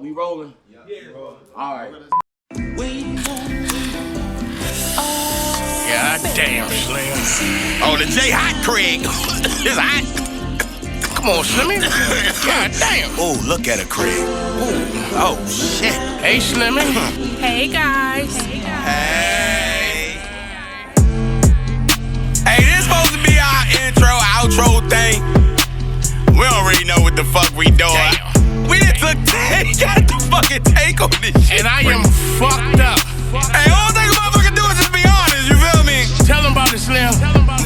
We rolling? Yeah, rolling. All right. God damn, Slim. Oh, the J hot Craig. It's hot. Come on, Slimmy. God damn. Oh, look at it, Craig. Ooh. Oh, shit. Hey, Slimmy. Hey guys. Hey. Hey, this supposed to be our intro, outro thing. We don't really know what the fuck we doing. Damn. We just got the fucking take on this shit. And I am fucked up. Hey, all thing a motherfucker do is just be honest, you feel me? Tell him about it, Slim.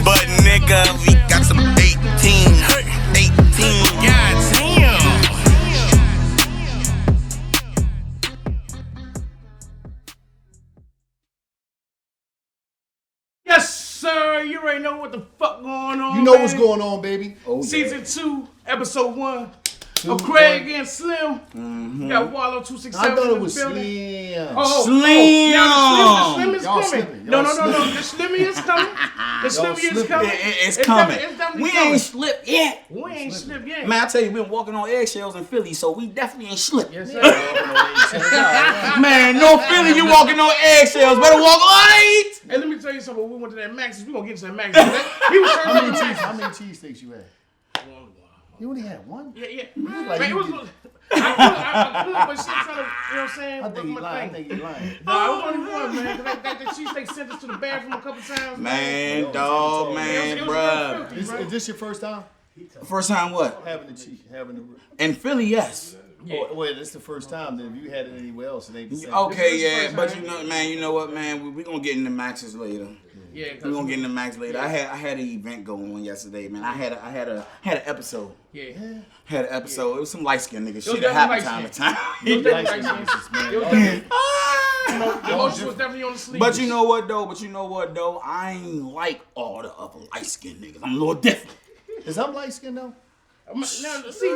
But nigga, we got some 18. God damn. Yes, sir. You already know what the fuck going on. You know man. what's going on, baby. Season 2, episode 1 of Craig and Shlimmmmm. You got Wallo 267. I thought it was Slim. Slim. Slim. Now the Slim is Y'all coming. slipping. No. Y'all The Slimmy is coming. The Slimmy is slipping. coming. It's coming. It's definitely We coming. ain't slipped yet. We ain't slipped yet. Man, I tell you, we've been walking on eggshells in Philly, so we definitely ain't slipped. Yes, sir. Man, no Philly, you walking on eggshells. Better walk light. Hey, let me tell you something. When we went to that Max's, we gonna get to that Max's. He was How serving many the cheese? How Max's. many cheesesteaks you had? You only had one? Yeah. like Man, you it was. did. I could, but shit trying to, you know what I'm saying? I think he my lying. I thing. think he lying. No, I was only one, man. Cause that cheesesteak sent us to the bathroom a couple times. Man, dog, man, It was bruh. filthy, Is bro. this your first time First time what? having the cheese? In Philly, yes. Oh, wait, this is the first time. Then if you had it anywhere else, it ain't the same. Okay, This is yeah, the but first you know what, man? We gonna get into Max's later. Yeah, We gonna get into Max later. I had an event going on yesterday, man. I had an episode. Yeah. Had an episode. It was some light skinned nigga was shit that happened definitely time to time. It was definitely Light like skin, man. It was definitely, Ah! the emotion was definitely on the sleeve. But you know what though? I ain't like all the other light skinned niggas. I'm a little different. Is I'm light skinned though? Now, see,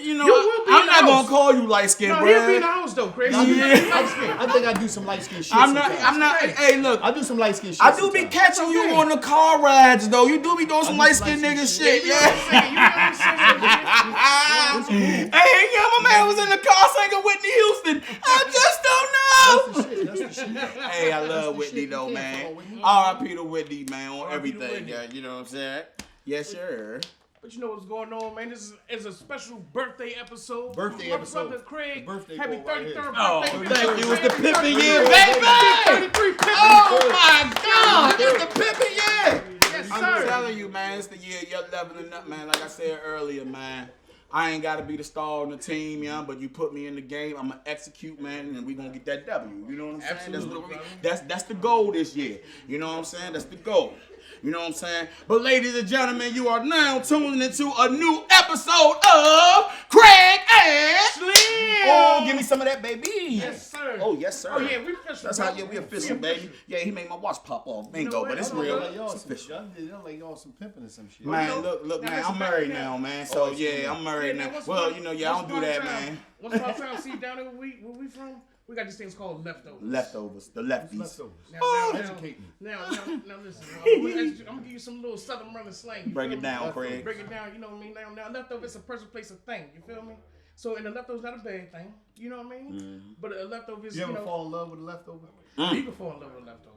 you know, will be I'm in not the gonna house. call you light skinned, No, bro. he'll be in the house though, Craig. Yeah. I think I do some light skin shit. I'm sometimes. not. Hey, look. I do some light skin shit. I do be sometimes. catching you on the car rides though. You do be doing some light skinned nigga shit, You know what I'm yeah. saying? You know what I'm saying? Hey, yeah, my man was in the car singing Whitney Houston. I just don't know. That's the shit. Hey, I love Whitney though, man. R.I.P. to Whitney, man, on everything. Yeah, you know what I'm saying? Yes, sir. But you know what's going on, man. This is a special birthday episode. Birthday My episode. brother Craig, The birthday happy boy right 33rd here. Oh, birthday. thank you. It's the Pippin year, 33, baby. 33 Pippin. Oh my God, it's the Pippin year. Yes, I'm sir. telling you, man, it's the year you're leveling up, man. Like I said earlier, man. I ain't gotta be the star on the team, yeah, but you put me in the game, I'ma execute, man, and we gonna get that W. You know what I'm saying? Absolutely, That's the goal this year. You know what I'm saying? That's the goal. You know what I'm saying? But ladies and gentlemen, you are now tuning into a new episode of Craig and Shlimmmmm. Oh, give me some of that, baby. Yes, sir. Oh, yes, sir. Oh, yeah, we official. That's how we official, baby. Yeah, he made my watch pop off. Bingo, what? but it's Hold on, real. Like y'all It's some, official. y'all like y'all some pimping or some shit. Man, look, Now, man, listen, I'm married back now, now. man. So, Oh, yeah, I'm married Yeah, now. once Well, upon- you know, yeah, I once don't do upon that, a time- man. Once upon a time, see, down there where we from, we got these things called leftovers. Leftovers, the lefties. Leftovers. Now, Educate me. Now, listen. I'm gonna give you some little Southern running slang. You Break feel it me? down, Craig. Break it down. You know what I mean? Now leftover is a person, place, a thing. You feel me? So, and the leftover is not a bad thing. You know what I mean? But a leftover is, You ever fall in love with a leftover? you can fall in love with a leftover.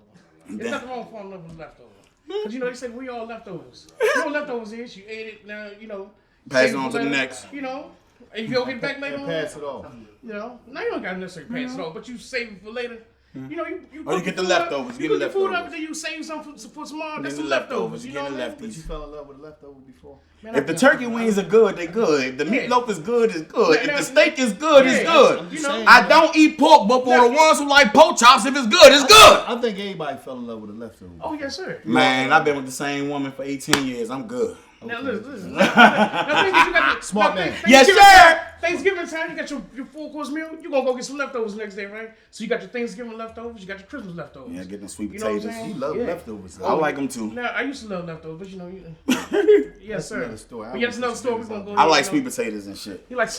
There's nothing wrong with falling in love with a leftover. Because you know they say we all leftovers. You know what leftovers is? You ate it. Now you know. Pass save it on for to the later, next. You know. And you go get back later And on. pass it off. You know, now you don't gotta necessarily pass it off, but you save it for later. You know, you Oh, you cook get the food up, leftovers, You get the cook the food up, leftovers. and then you save some for tomorrow. That's Get the the leftovers. leftovers, You get know the what I mean? leftovers. Did you fell in love with a leftover before? Man, If the turkey wings are good, they good. If the Yeah. meatloaf is good, it's good. Yeah, If the now- steak is good, it's Yeah, good. you know, I don't eat pork, but for the ones who like pork chops, if it's good, it's good. I think everybody fell in love with a leftover. Oh yes, sir. Man, I've been with the same woman for 18 years. I'm good. Now listen. Now, things you got Smart now, man. Yes, Thanksgiving sir. time- Thanksgiving time, you got your 4-course meal. You gonna go get some leftovers next day, right? So you got your Thanksgiving leftovers. You got your Christmas leftovers. Yeah, getting sweet You know what I'm potatoes. saying? You love Yeah. leftovers. I like them too. Now I used to love leftovers, but you know, yes, sir. another story. I But yeah, that's don't another story. We're consider gonna this go. I like you sweet know. potatoes and shit. He likes.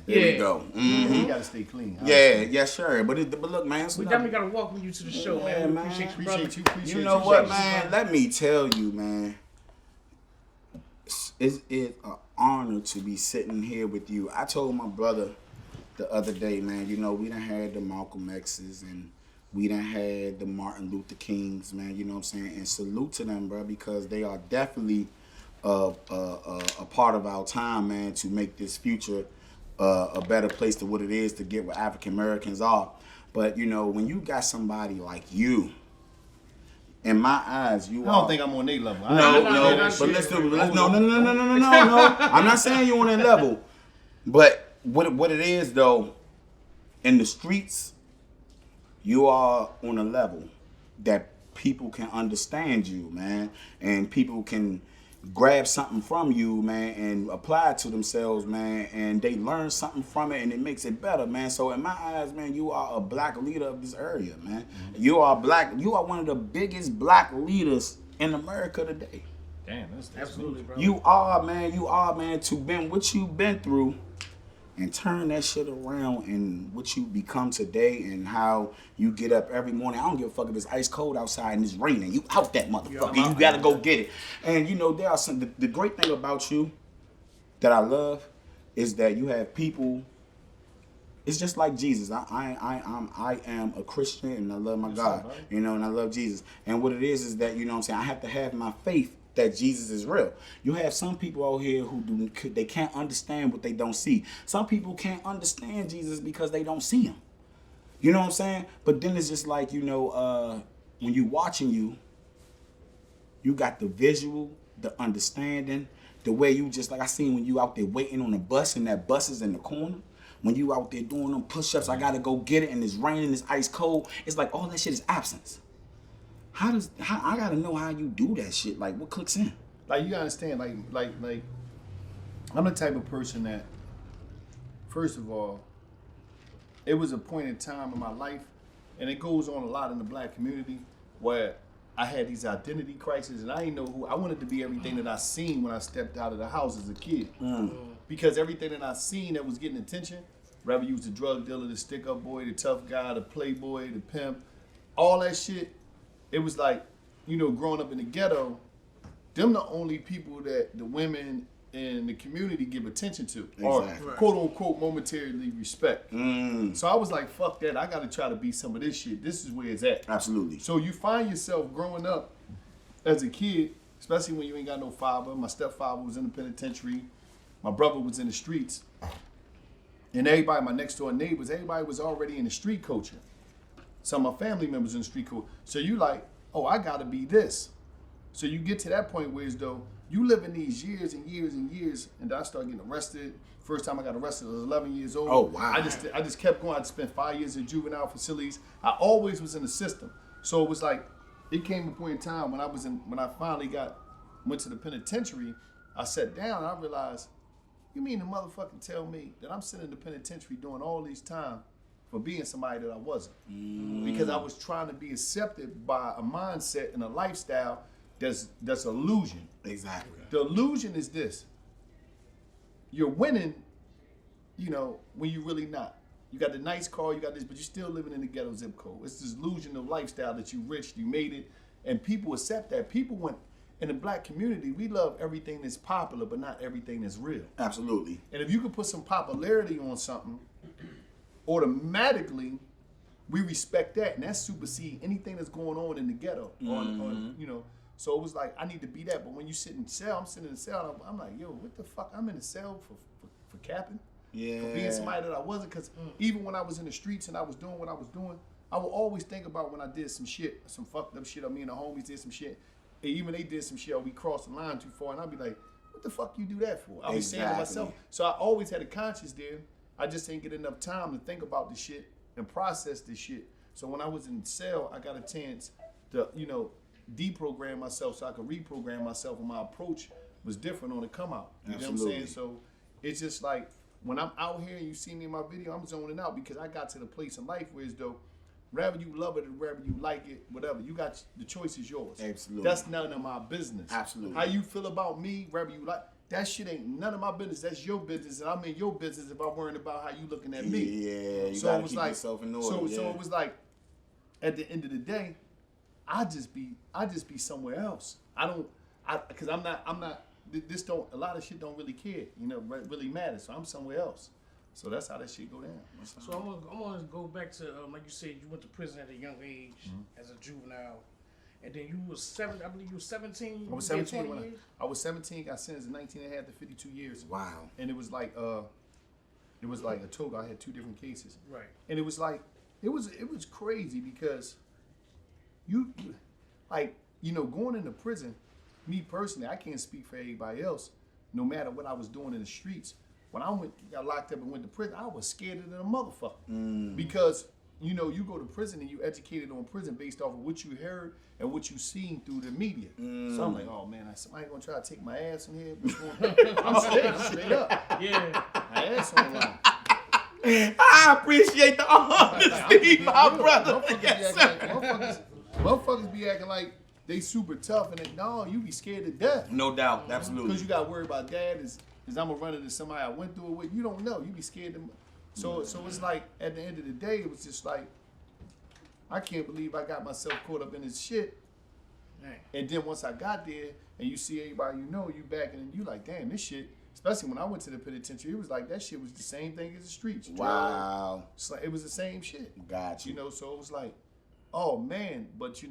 There we go. You gotta stay clean. Yeah, yes, sir. But look, man. We definitely gotta welcome you to the show, Yeah, man. We man. appreciate you, brother. Appreciate you. You know what, man? Let me tell you, man. It's an honor to be sitting here with you. I told my brother the other day, man. You know, we done had the Malcolm X's and we done had the Martin Luther Kings, man. You know what I'm saying? And salute to them, bro, because they are definitely a part of our time, man, to make this future a better place than what it is to get where African Americans are. But you know, when you got somebody like you, in my eyes, you I don't think I'm on their level. No. But let's do it. No. I'm not saying you on that level. But what it is though, in the streets, you are on a level that people can understand you, man, and people can grab something from you, man, and apply it to themselves, man, and they learn something from it and it makes it better, man. So in my eyes, man, you are a black leader of this area, man. You are one of the biggest black leaders in America today. Damn, that's Absolutely, bro. You are, man, to been what you've been through and turn that shit around and what you become today and how you get up every morning. I don't give a fuck if it's ice cold outside and it's raining. You out that motherfucker. You gotta go get it. And you know, there are some, the great thing about you that I love is that you have people, it's just like Jesus. I am a Christian and I love my God, you know, and I love Jesus. And what it is that, you know what I'm saying, I have to have my faith that Jesus is real. You have some people out here who they can't understand what they don't see. Some people can't understand Jesus because they don't see him. You know what I'm saying? But then it's just like, you know, when you watching you got the visual, the understanding, the way you just, like I seen when you out there waiting on the bus and that bus is in the corner. When you out there doing them push-ups, I gotta go get it and it's raining, it's ice cold. It's like all that shit is absence. How I gotta know how you do that shit. Like, what clicks in? Like, you gotta understand, like, I'm the type of person that, first of all, it was a point in time in my life, and it goes on a lot in the black community, where I had these identity crises, and I didn't know who I wanted to be. Everything that I seen when I stepped out of the house as a kid, because everything that I seen that was getting attention, whether you was the drug dealer, the stick-up boy, the tough guy, the playboy, the pimp, all that shit. It was like, you know, growing up in the ghetto, them the only people that the women in the community give attention to, or quote unquote momentarily respect. So I was like, fuck that, I gotta try to be some of this shit. This is where it's at. Absolutely. So you find yourself growing up as a kid, especially when you ain't got no father. My stepfather was in the penitentiary, my brother was in the streets, and everybody, my next door neighbors, everybody was already in the street culture. Some of my family members in the street culture. So you like, oh, I gotta be this. So you get to that point where as though you live in these years and years and years, and then I started getting arrested. First time I got arrested, I was 11 years old. Oh, wow. I just kept going. I spent 5 years in juvenile facilities. I always was in the system. So it was like, it came a point in time when I finally went to the penitentiary, I sat down and I realized, you mean to motherfucking tell me that I'm sitting in the penitentiary doing all these time for being somebody that I wasn't? Because I was trying to be accepted by a mindset and a lifestyle that's illusion. Exactly. The illusion is this. You're winning, you know, when you're really not. You got the nice car, you got this, but you're still living in the ghetto zip code. It's this illusion of lifestyle that you rich, you made it, and people accept that. People want, in the black community, we love everything that's popular, but not everything that's real. Absolutely. And if you can put some popularity on something, automatically we respect that, and that supersedes anything that's going on in the ghetto. On, you know, so it was like, I need to be that. But when you sit in cell, I'm sitting in the cell, I'm like, yo, what the fuck? I'm in the cell for capping? Yeah. For being somebody that I wasn't. Because even when I was in the streets and I was doing what I was doing, I would always think about when I did some shit, some fucked up shit, or me and the homies did some shit, and even they did some shit, or we crossed the line too far, and I'd be like, what the fuck you do that for? I was saying to myself. So I always had a conscience there. I just didn't get enough time to think about this shit and process this shit. So when I was in cell, I got a chance to, you know, deprogram myself so I could reprogram myself, and my approach was different on the come out. You know what I'm saying? So it's just like, when I'm out here and you see me in my video, I'm zoning out because I got to the place in life where it's though, wherever you love it or wherever you like it, whatever, you got, the choice is yours. Absolutely. That's none of my business. Absolutely. How you feel about me, wherever you like, that shit ain't none of my business. That's your business, and I'm in your business if I'm worrying about how you looking at me. Yeah, you so gotta it was keep like, yourself in order. So it was like, at the end of the day, I just be somewhere else. Because I'm not. This don't. A lot of shit don't really care. You know, really matter. So I'm somewhere else. So that's how that shit go down. So I'm gonna go back to like you said, you went to prison at a young age as a juvenile, and then you was 17. I was 17 I was 17. Got sentenced in 19 and a half to 52 years. Wow. And it was like a total. I had 2 different cases. Right. And it was like it was crazy because you like going into prison. Me personally, I can't speak for everybody else. No matter what I was doing in the streets, when I got locked up and went to prison, I was scared than a motherfucker. Because you go to prison and you educated on prison based off of what you heard and what you seen through the media. So I'm like, oh man, somebody gonna try to take my ass in here? I'm straight up. Yeah. My ass on the line. I appreciate the honesty, my brother. Motherfuckers be acting like they super tough, and no, you be scared to death. No doubt, absolutely. Because you got to worry about dad is I'm gonna run into somebody I went through it with. You don't know. You be scared to. So it's like at the end of the day, it was just like I can't believe I got myself caught up in this shit. Dang. And then once I got there, and you see everybody you back, and you like, damn, this shit. Especially when I went to the penitentiary, it was like that shit was the same thing as the streets. Wow. It was the same shit. Got you. So it was like, oh man, but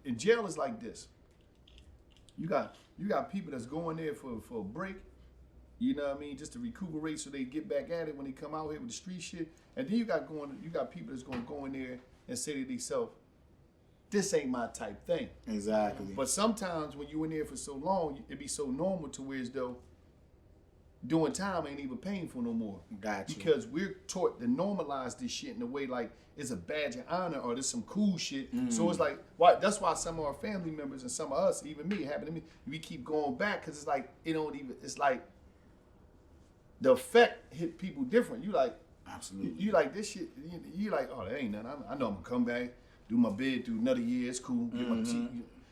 in jail is like this. You got people that's going there for a break, you know what I mean, just to recuperate so they get back at it when they come out here with the street shit. And then you got people that's gonna go in there and say to themselves, this ain't my type thing. Exactly. But sometimes when you in there for so long, it be so normal to where as though doing time ain't even painful no more. Got you. Because we're taught to normalize this shit in a way like it's a badge of honor or there's some cool shit. So it's like, that's why some of our family members and some of us, even me, happened to me, we keep going back because it's like, it's like the effect hit people different. You like, absolutely. You like this shit, you like, oh, that ain't nothing. I know I'm gonna come back, do my bid, do another year, it's cool, get my teeth.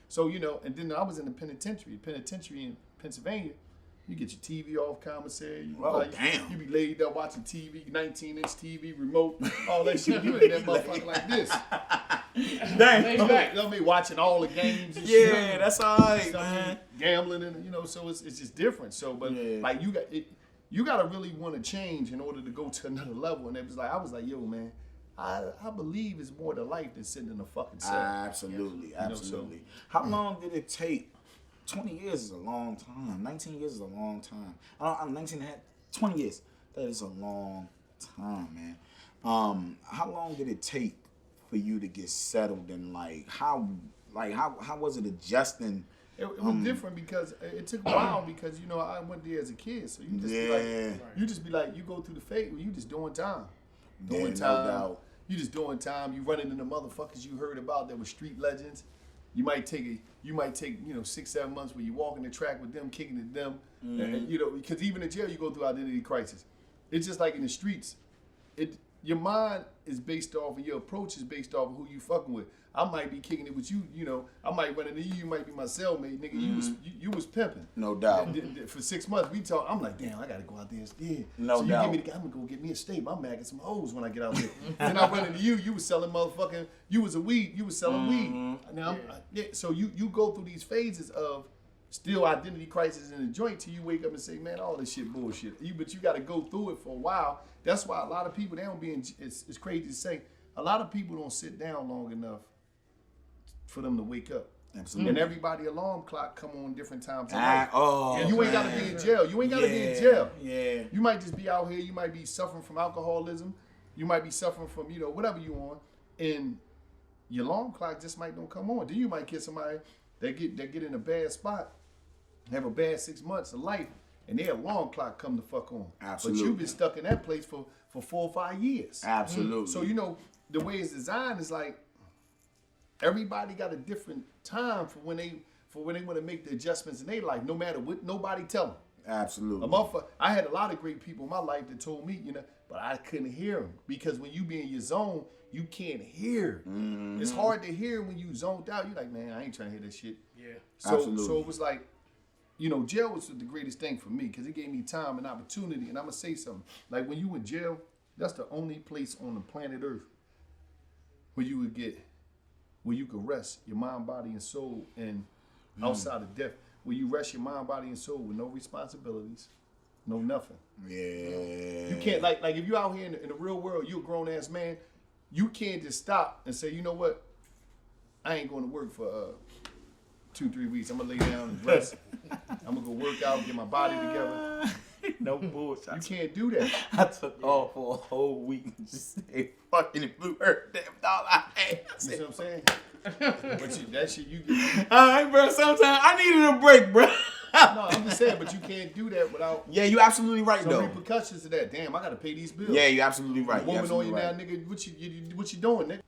So, and then I was in the penitentiary in Pennsylvania. You get your TV off commissary. Damn. You be laid up watching TV, 19-inch TV, remote, all that shit. You in that motherfucker like this. Damn. You know me watching all the games and Yeah, shit. that's all right, man. Gambling and so it's just different. So, but like you got to really want to change in order to go to another level. And it was like I was like, yo, man, I believe it's more to life than sitting in a fucking cell. Absolutely. How long did it take? 20 years is a long time. 19 years is a long time. I'm 19 and a half. 20 years. That is a long time, man. How long did it take for you to get settled and how was it adjusting? It was different because it took a while because I went there as a kid, so you just be like you go through the phase where you just doing time, No doubt. You just doing time. You running into motherfuckers you heard about that were street legends. You might take 6-7 months where you walking the track with them, kicking at them, and, because even in jail you go through identity crisis. It's just like in the streets. Your mind is based off, and your approach is based off of who you fucking with. I might be kicking it with you, I might run into you. You might be my cellmate, nigga. You was pimping. No doubt. For 6 months, we talk. I'm like, damn, I gotta go out there instead. No doubt. I'm gonna go get me a steak. I'm magging some hoes when I get out there. Then I run into you. You was selling motherfucking. You was selling weed. Now, so you go through these phases of still identity crisis in the joint till you wake up and say, man, all this shit bullshit. But you got to go through it for a while. That's why a lot of people, they don't be in, it's crazy to say, a lot of people don't sit down long enough for them to wake up. Absolutely. And everybody alarm clock come on different times of night. And you ain't got to be in jail. You ain't got to be in jail. Yeah. You might just be out here. You might be suffering from alcoholism. You might be suffering from, whatever you on. And your alarm clock just might don't come on. Then you might get somebody that get in a bad spot, have a bad 6 months of life, and their alarm clock come the fuck on. Absolutely. But you've been stuck in that place for 4 or 5 years. Absolutely. So, the way it's designed is like everybody got a different time for when they want to make the adjustments in their life, no matter what nobody tell them. Absolutely. I had a lot of great people in my life that told me, but I couldn't hear them because when you be in your zone, you can't hear. Mm-hmm. It's hard to hear when you zoned out. You're like, man, I ain't trying to hear this shit. Yeah. So it was like, jail was the greatest thing for me because it gave me time and opportunity. And I'm gonna say something. Like when you in jail, that's the only place on the planet Earth where you could rest your mind, body, and soul, and outside of death, where you rest your mind, body, and soul with no responsibilities, no nothing. Yeah. You can't like if you out here in the real world, you a grown ass man. You can't just stop and say, you know what? I ain't going to work for 2-3 weeks. I'm gonna lay down and rest. I'm gonna go work out, get my body together. No bullshit. You can't do that. I took off for a whole week and just say fucking it blew her damn dollar I had. You see what I'm saying? But that shit you get. All right, bro. Sometimes I needed a break, bro. No, I'm just saying, but you can't do that without Yeah, you absolutely right some though. repercussions to that. Damn, I gotta pay these bills. Yeah, you absolutely right. You Woman on absolutely you right. now, nigga. What you doing, nigga?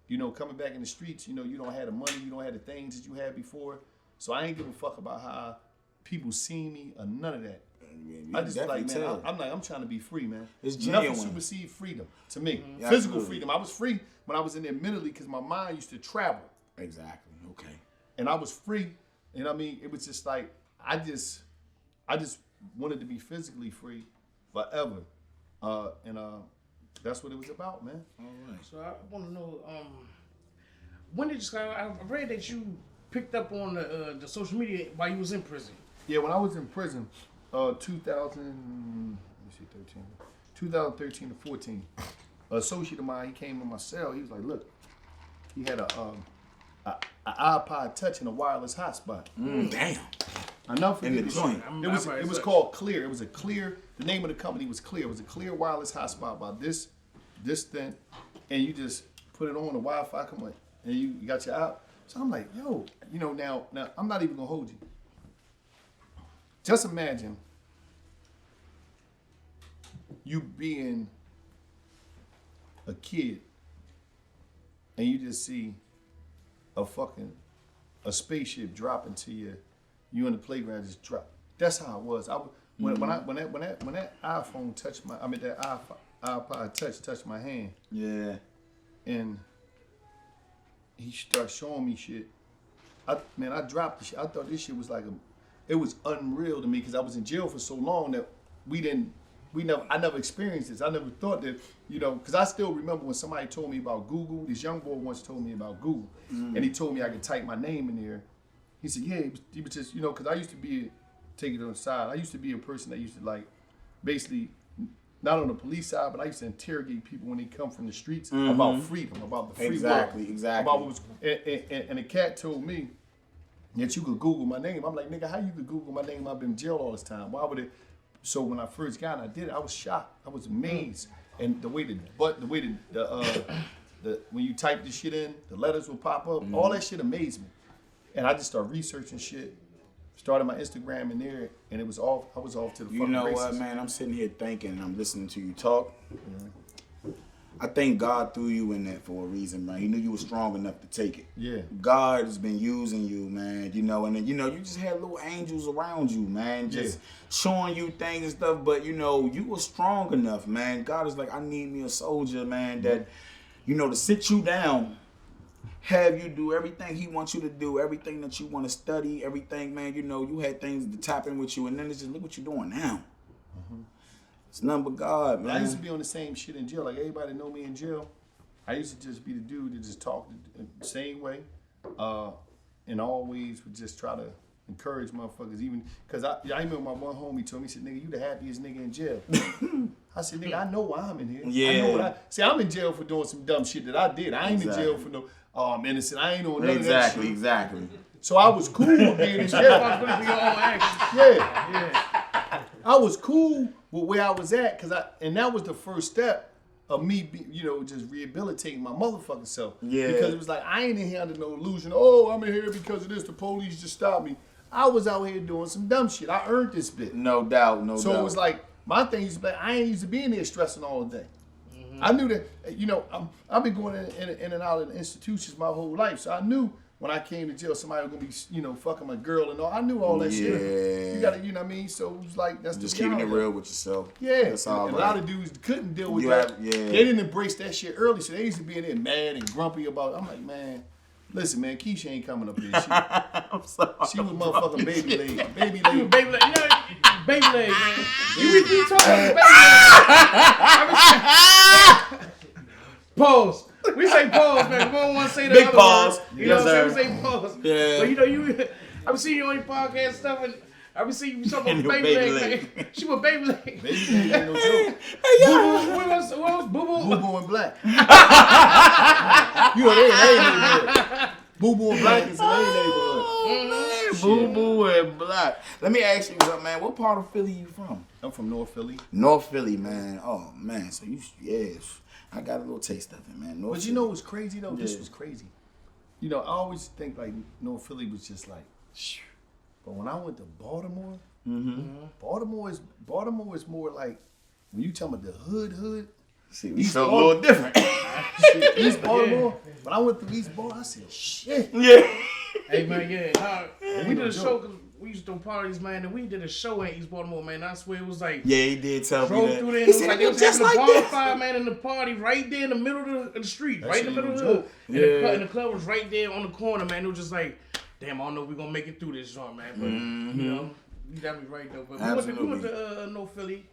You know, coming back in the streets, you know, you don't have the money, you don't have the things that you had before. So I ain't give a fuck about how people see me or none of that. You I just like, definitely man, tell. I'm trying to be free, man. It's Nothing genuine. supersedes freedom to me. Yeah, Physical absolutely. freedom. I was free when I was in there mentally because my mind used to travel. Exactly. Okay. And I was free. And I mean, it was just like, I just wanted to be physically free forever. And that's what it was about, man. All right. So I want to know, when did you? I read that you picked up on the social media while you was in prison. Yeah, when I was in prison, 2013 to 14, an associate of mine, he came in my cell. He was like, look, he had a iPod Touch and a wireless hotspot. Damn. I know for In the this joint. shit. It was called Clear. It was a Clear. The name of the company was Clear. It was a Clear wireless hotspot about this thin, and you just put it on the Wi-Fi. Come on, and you got your out. So I'm like, yo, you know, now I'm not even gonna hold you. Just imagine you being a kid and you just see a spaceship drop into you in the playground just drop. That's how it was. When that iPhone touched that iPod touched my hand. Yeah. And he started showing me shit. I dropped the shit. I thought this shit was it was unreal to me because I was in jail for so long that I never experienced this. I never thought that, you know, because I still remember when somebody told me about Google. This young boy once told me about Google, and he told me I could type my name in there. He said, yeah, he was just, you know, because I used to be, take it on the side, I used to be a person that used to like, basically, not on the police side, but I used to interrogate people when they come from the streets about freedom, about the free world. Exactly. About what was, and the cat told me that you could Google my name. I'm like, nigga, how you could Google my name? I've been in jail all this time. Why would it? So when I first got it, I did it. I was shocked. I was amazed. And the way when you type the shit in, the letters will pop up. All that shit amazed me. And I just started researching shit. Started my Instagram in there, and it was off. I was off to the fucking You know races. what, man? I'm sitting here thinking, and I'm listening to you talk. I think God threw you in that for a reason, man. He knew you were strong enough to take it. Yeah. God has been using you, man. You know, and then, you know, you just had little angels around you, man, just showing you things and stuff. But, you know, you were strong enough, man. God is like, I need me a soldier, man, that, you know, to sit you down, have you do everything he wants you to do, everything that you want to study, everything, man. You know, you had things to tap in with you, and then it's just, look what you're doing now. It's nothing but God, man. I used to be on the same shit in jail. Like, everybody know me in jail. I used to just be the dude that just talked the same way. And always would just try to encourage motherfuckers. Even, because I remember my one homie told me, he said, nigga, you the happiest nigga in jail. I said, nigga, I know why I'm in here. Yeah. I know what see, I'm in jail for doing some dumb shit that I did. I ain't in jail for no, I'm innocent. I ain't on none of that shit. Exactly. So I was cool with being in jail. Responsibility for your own actions. Yeah. I was cool with where I was at, and that was the first step of me, just rehabilitating my motherfucking self. Yeah. Because it was like, I ain't in here under no illusion. Oh, I'm in here because of this. The police just stopped me. I was out here doing some dumb shit. I earned this bit. No doubt, no doubt. So it was like, my thing used to be, I ain't used to be in there stressing all day. I knew that, I've been going in and out of the institutions my whole life. So I knew when I came to jail, somebody was gonna be, fucking my girl and all. I knew all that shit. You gotta, you know what I mean? So it was like, that's just the keeping it reality. real with yourself. Yeah, That's all and right. a lot of dudes couldn't deal with You that. have- yeah. They didn't embrace that shit early, so they used to be in there mad and grumpy about it. I'm like, man, listen, man, Keisha ain't coming up here. I'm sorry. She was motherfucking baby leg. Baby You leg. baby leg, baby leg, man. You talking about baby leg. Pause. We say pause, man. We don't want to say the Big other pause. word. You know Yes, what I'm sir. saying? We say pause. Yeah. But I've seen you on your podcast stuff, and I be seeing you talking about And baby your leg. baby Man. She was baby leg. Baby leg ain't no joke. What was Boo Boo? Boo Boo and Black. You know they ain't neighborhood. Boo Boo and Black is in their neighborhood. Boo Boo and Black. Let me ask you something, man. What part of Philly you from? I'm from North Philly. North Philly, man. Oh man, so I got a little taste of it, man. But you know what's crazy though? This was crazy. You know, I always think like North Philly was just like, but when I went to Baltimore, Baltimore is more like when you tell me the hood. See, we so a little different. East Baltimore. When I went through East Baltimore, I said, shit. Yeah. Hey man, we did a show because we used to throw parties, man, and we did a show in East Baltimore, man. I swear it was like Yeah, he did tell me drove that. through there. He It was said like it was just like a this. bonfire, man, in the party right there in the middle of the street, That right in the shit middle of the was hood. dope. And the club was right there on the corner, man. It was just like, damn, I don't know if we're gonna make it through this joint, man. But you know, you got me right though. But we went to North Philly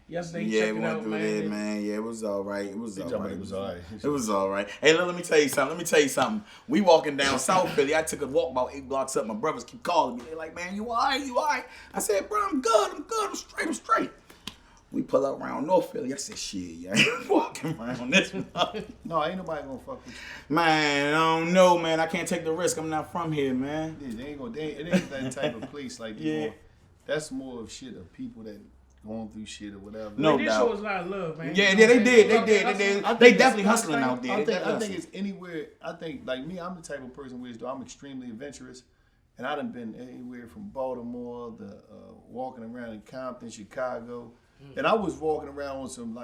yesterday. Yeah, Check we it went out, through man. there, man. Yeah, it was all right. It was all right. It was all right. It was all right. Hey, let me tell you something. We walking down South Philly. I took a walk about 8 blocks up. My brothers keep calling me. They're like, man, you all right? I said, bro, I'm good. I'm straight. We pull up around North Philly. I said, shit, yeah, I ain't walking around this one. No, ain't nobody gonna fuck with you. Man, I don't know, man. I can't take the risk. I'm not from here, man. It ain't that type of place like Yeah. That's more of shit of people that going through shit or whatever. No This doubt. show is a lot of love, man. Yeah, You know they what I'm saying? did. I They think definitely it's- hustling out there. I think it's anywhere. I think like me, I'm the type of person where I'm extremely adventurous, and I done been anywhere from Baltimore to walking around in Compton, Chicago, and I was walking around on some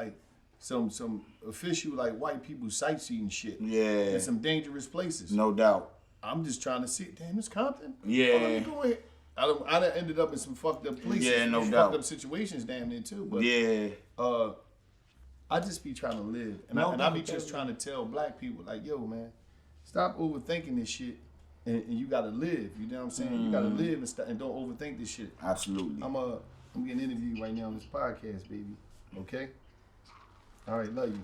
official like white people sightseeing shit. Yeah. In some dangerous places. No doubt. I'm just trying to see. Damn, it's Compton. Yeah. Oh, let me go ahead. I done ended up in some fucked up places. Yeah, no some doubt. Fucked up situations damn near too. But Yeah. I just be trying to live. And I be just trying to tell black people, like, yo, man, stop overthinking this shit. And you gotta live. You know what I'm saying? You gotta live and don't overthink this shit. Absolutely. I'm getting interviewed right now on this podcast, baby. Okay? All right, love you.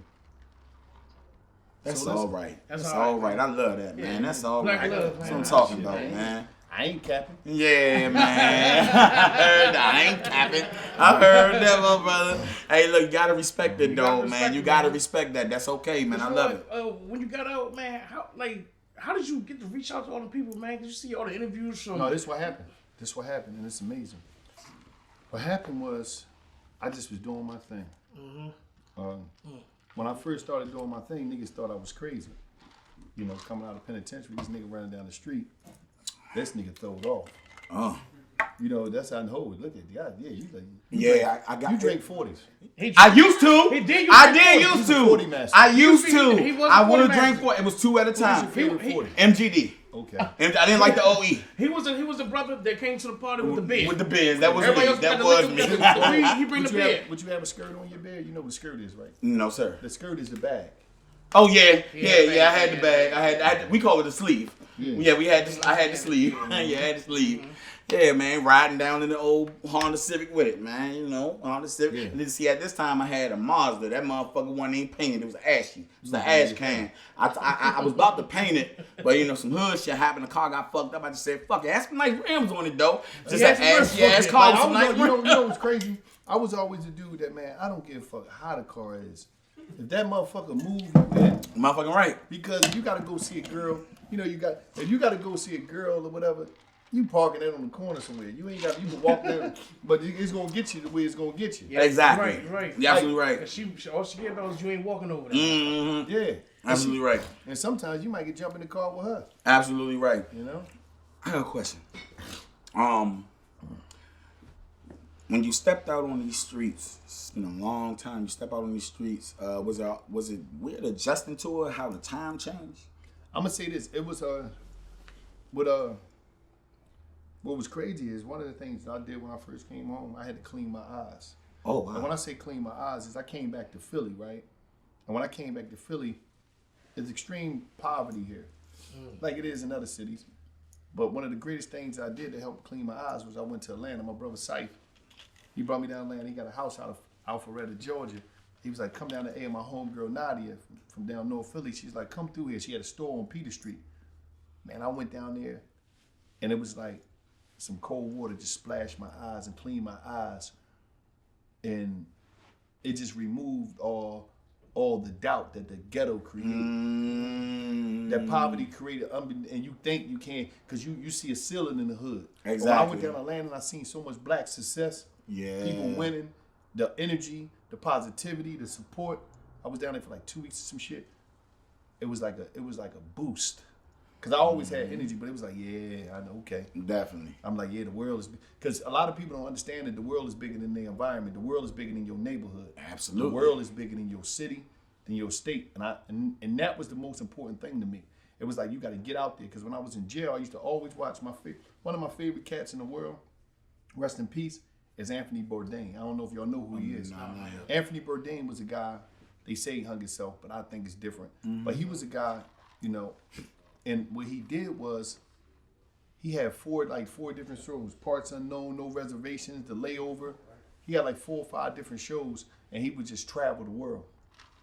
That's So all listen, right. That's That's all all right, right. I love that, man. That's all Black right. love, That's man. what I'm talking Shit, about, man. man. I ain't capping. Yeah, man. I ain't capping. I heard that, my brother. Hey, look, you gotta respect it, though, gotta man. respect You it, gotta man. respect that. That's okay, man. I So, love it. when you got out, man, how did you get to reach out to all the people, man? Did you see all the interviews from? No, this what happened. And it's amazing. What happened was, I just was doing my thing. When I first started doing my thing, niggas thought I was crazy. You know, coming out of penitentiary, this nigga running down the street. This nigga throwed off. Oh. You know, that's how I know. Look at God. Yeah, you like. Yeah, I got You it. drink 40s. I used to. He did. I did used He's a to. 40 master. I used He to. was a I 40 would have master. drank 4. It was 2 at a What's your time. favorite He- 40? MGD. Okay. And I didn't like the OE. He was the brother that came to the party with the beer. With the beers. That was Everybody me. else That got was the me. liquor. He bring the beer. Would you have a skirt on your bed? You know what a skirt is, right? No, sir. The skirt is the bag. Oh yeah, Yeah, I had bag, the bag. I had we call it the sleeve. Yeah. We had I had the sleeve. Yeah, I had the sleeve. Yeah, man, riding down in the old Honda Civic with it, man. You know, Honda Civic. Yeah. And then see, at this time I had a Mazda. That motherfucker wasn't even painted. It was ashy. It was an ash can. I was about to paint it, but you know, some hood shit happened. The car got fucked up. I just said, fuck it. Had some nice rims on it though. Just Yeah, an some ashy rims. ass car with Like, some nice you rims. know what's crazy? I was always the dude that, man, I don't give a fuck how the car is. If that motherfucker move, you in. Motherfucking right. Because if you gotta go see a girl, you know, if you gotta go see a girl or whatever, you parking it on the corner somewhere. You can walk there, but it's gonna get you the way it's gonna get you. Yeah, Exactly. Right. You're absolutely right. All she cared about was you ain't walking over there. Mm-hmm. Yeah. Absolutely right. And sometimes you might get jump in the car with her, Absolutely right. you know? I got a question. When you stepped out on these streets, it's been a long time. You step out on these streets. Was it weird adjusting to it? How the time changed? I'm gonna say this. It was what was crazy is one of the things that I did when I first came home, I had to clean my eyes. Oh wow. And when I say clean my eyes, is I came back to Philly, right? And when I came back to Philly, there's extreme poverty here, like it is in other cities. But one of the greatest things I did to help clean my eyes was I went to Atlanta. My brother Syfe, he brought me down to Atlanta. He got a house out of Alpharetta, Georgia. He was like, come down to A. My homegirl Nadia from down North Philly. She's like, come through here. She had a store on Peter Street. Man, I went down there, and it was like some cold water just splashed my eyes and cleaned my eyes. And it just removed all the doubt that the ghetto created. That poverty created, and you think you can, because you see a ceiling in the hood. Exactly. When I went down Atlanta and I seen so much black success, people winning, the energy, the positivity, the support. I was down there for like 2 weeks or some shit. It was like a boost. Cause I always had energy, but it was like, yeah, I know, okay. Definitely. I'm like, yeah, the world is, because a lot of people don't understand that the world is bigger than their environment. The world is bigger than your neighborhood. Absolutely. The world is bigger than your city, than your state. And that was the most important thing to me. It was like, you got to get out there. Because when I was in jail, I used to always watch one of my favorite cats in the world, rest in peace, is Anthony Bourdain. I don't know if y'all know who he is. Anthony Bourdain was a guy, they say he hung himself, but I think it's different. But he was a guy, you know, and what he did was he had four different shows. Parts Unknown, No Reservations, The Layover. He had like 4 or 5 different shows, and he would just travel the world.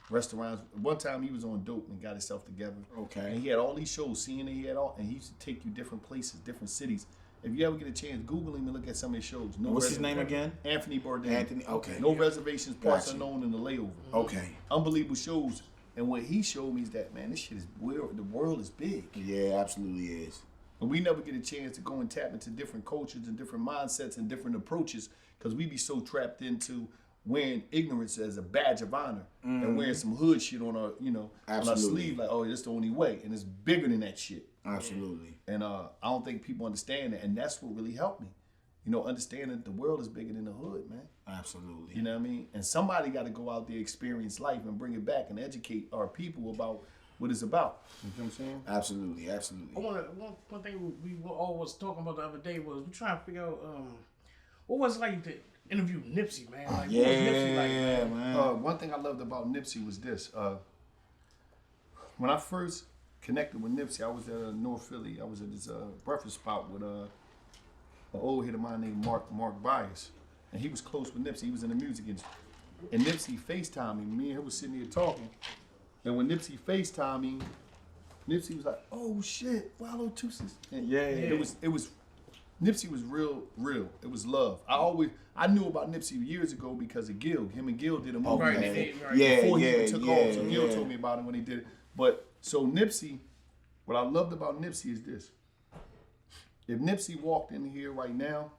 Restaurants. One time he was on dope and got himself together. Okay. And he had all these shows, and he used to take you different places, different cities. If you ever get a chance, Google him and look at some of his shows. What's his name again? Anthony Bourdain. Anthony, okay. No Reservations, Parts Unknown, and The Layover. Okay. Unbelievable shows. And what he showed me is that, man, this shit is weird. The world is big. Yeah, absolutely is. And we never get a chance to go and tap into different cultures and different mindsets and different approaches because we be so trapped into wearing ignorance as a badge of honor and wearing some hood shit on our, on our sleeve, like, oh, that's the only way. And it's bigger than that shit. Absolutely. And I don't think people understand that. And that's what really helped me. Understanding that the world is bigger than the hood, man. Absolutely. You know what I mean? And somebody got to go out there, experience life, and bring it back and educate our people about what it's about. You know what I'm saying? Absolutely, absolutely. One thing we were always talking about the other day was we trying to figure out what was it like to interview Nipsey, man. Like, what was Nipsey like, man? One thing I loved about Nipsey was this. When I first connected with Nipsey, I was at North Philly. I was at this breakfast spot with an old head of mine named Mark Bias. And he was close with Nipsey. He was in the music industry. And Nipsey FaceTimed me. Me and him was sitting here talking. And when Nipsey FaceTimed me, Nipsey was like, "Oh shit, Wallo Tootses." It was Nipsey was real. It was love. I knew about Nipsey years ago because of Gil. Him and Gil did a movie. Before he even took off. So Gil told me about it when he did it. But so Nipsey, what I loved about Nipsey is this. If Nipsey walked in here right now,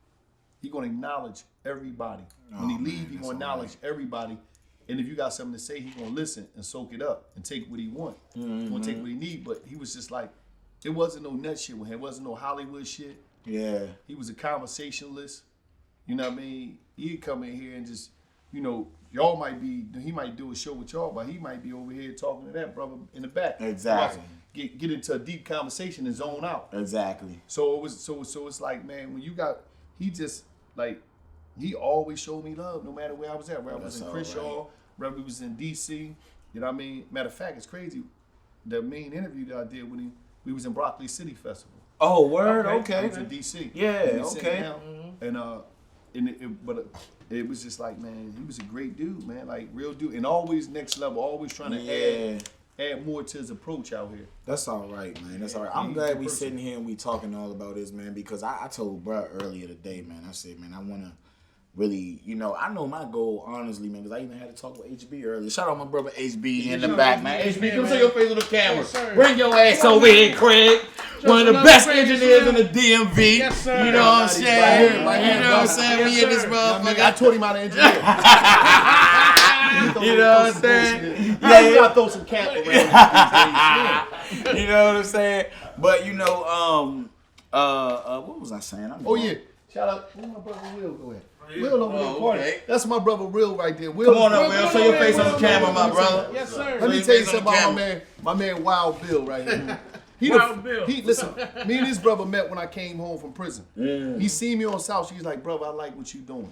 he gonna acknowledge everybody. When he leave, he gonna acknowledge everybody. And if you got something to say, he gonna listen and soak it up and take what he want. He gonna take what he need. But he was just like, it wasn't no nut shit with him. It wasn't no Hollywood shit. Yeah. He was a conversationalist. You know what I mean? He'd come in here and just, y'all might be, he might do a show with y'all, but he might be over here talking to that brother in the back. Exactly. Get into a deep conversation and zone out. Exactly. So it was so it's like, man, when you got, he just like, he always showed me love no matter where I was at. Whether I was in Crenshaw, whether we was in DC. You know what I mean? Matter of fact, it's crazy. The main interview that I did with him, we was in Broccoli City Festival. Oh, word, okay. I was in DC. Yeah, okay. But it was just like, man, he was a great dude, man, like real dude, and always next level, always trying to add more to his approach out here. That's all right, man. That's all right. I'm glad we sitting here and we talking all about this, man, because I told bruh earlier today, man, I said, man, I want to really, I know my goal, honestly, man, because I even had to talk with HB earlier. Shout out my brother HB in the back, man. HB, come show your face on the camera. Yes, bring your ass over here, Craig. One of the best engineers in the DMV. Yes, sir. You know what I'm saying? You know what I'm saying? Me and this motherfucker. I taught him how to engineer. You know what I'm saying? You gotta throw some cap around. You know what I'm saying? But what was I saying? Shout out. Where my brother Will go at? Will over there party. Okay. That's my brother Will right there. Will, come on up, Will. Show your face on the camera, my brother. Yes, sir. Let me tell you something about my man Wild Bill right here. Listen, me and his brother met when I came home from prison. He seen me on South Street. He's like, brother, I like what you doing.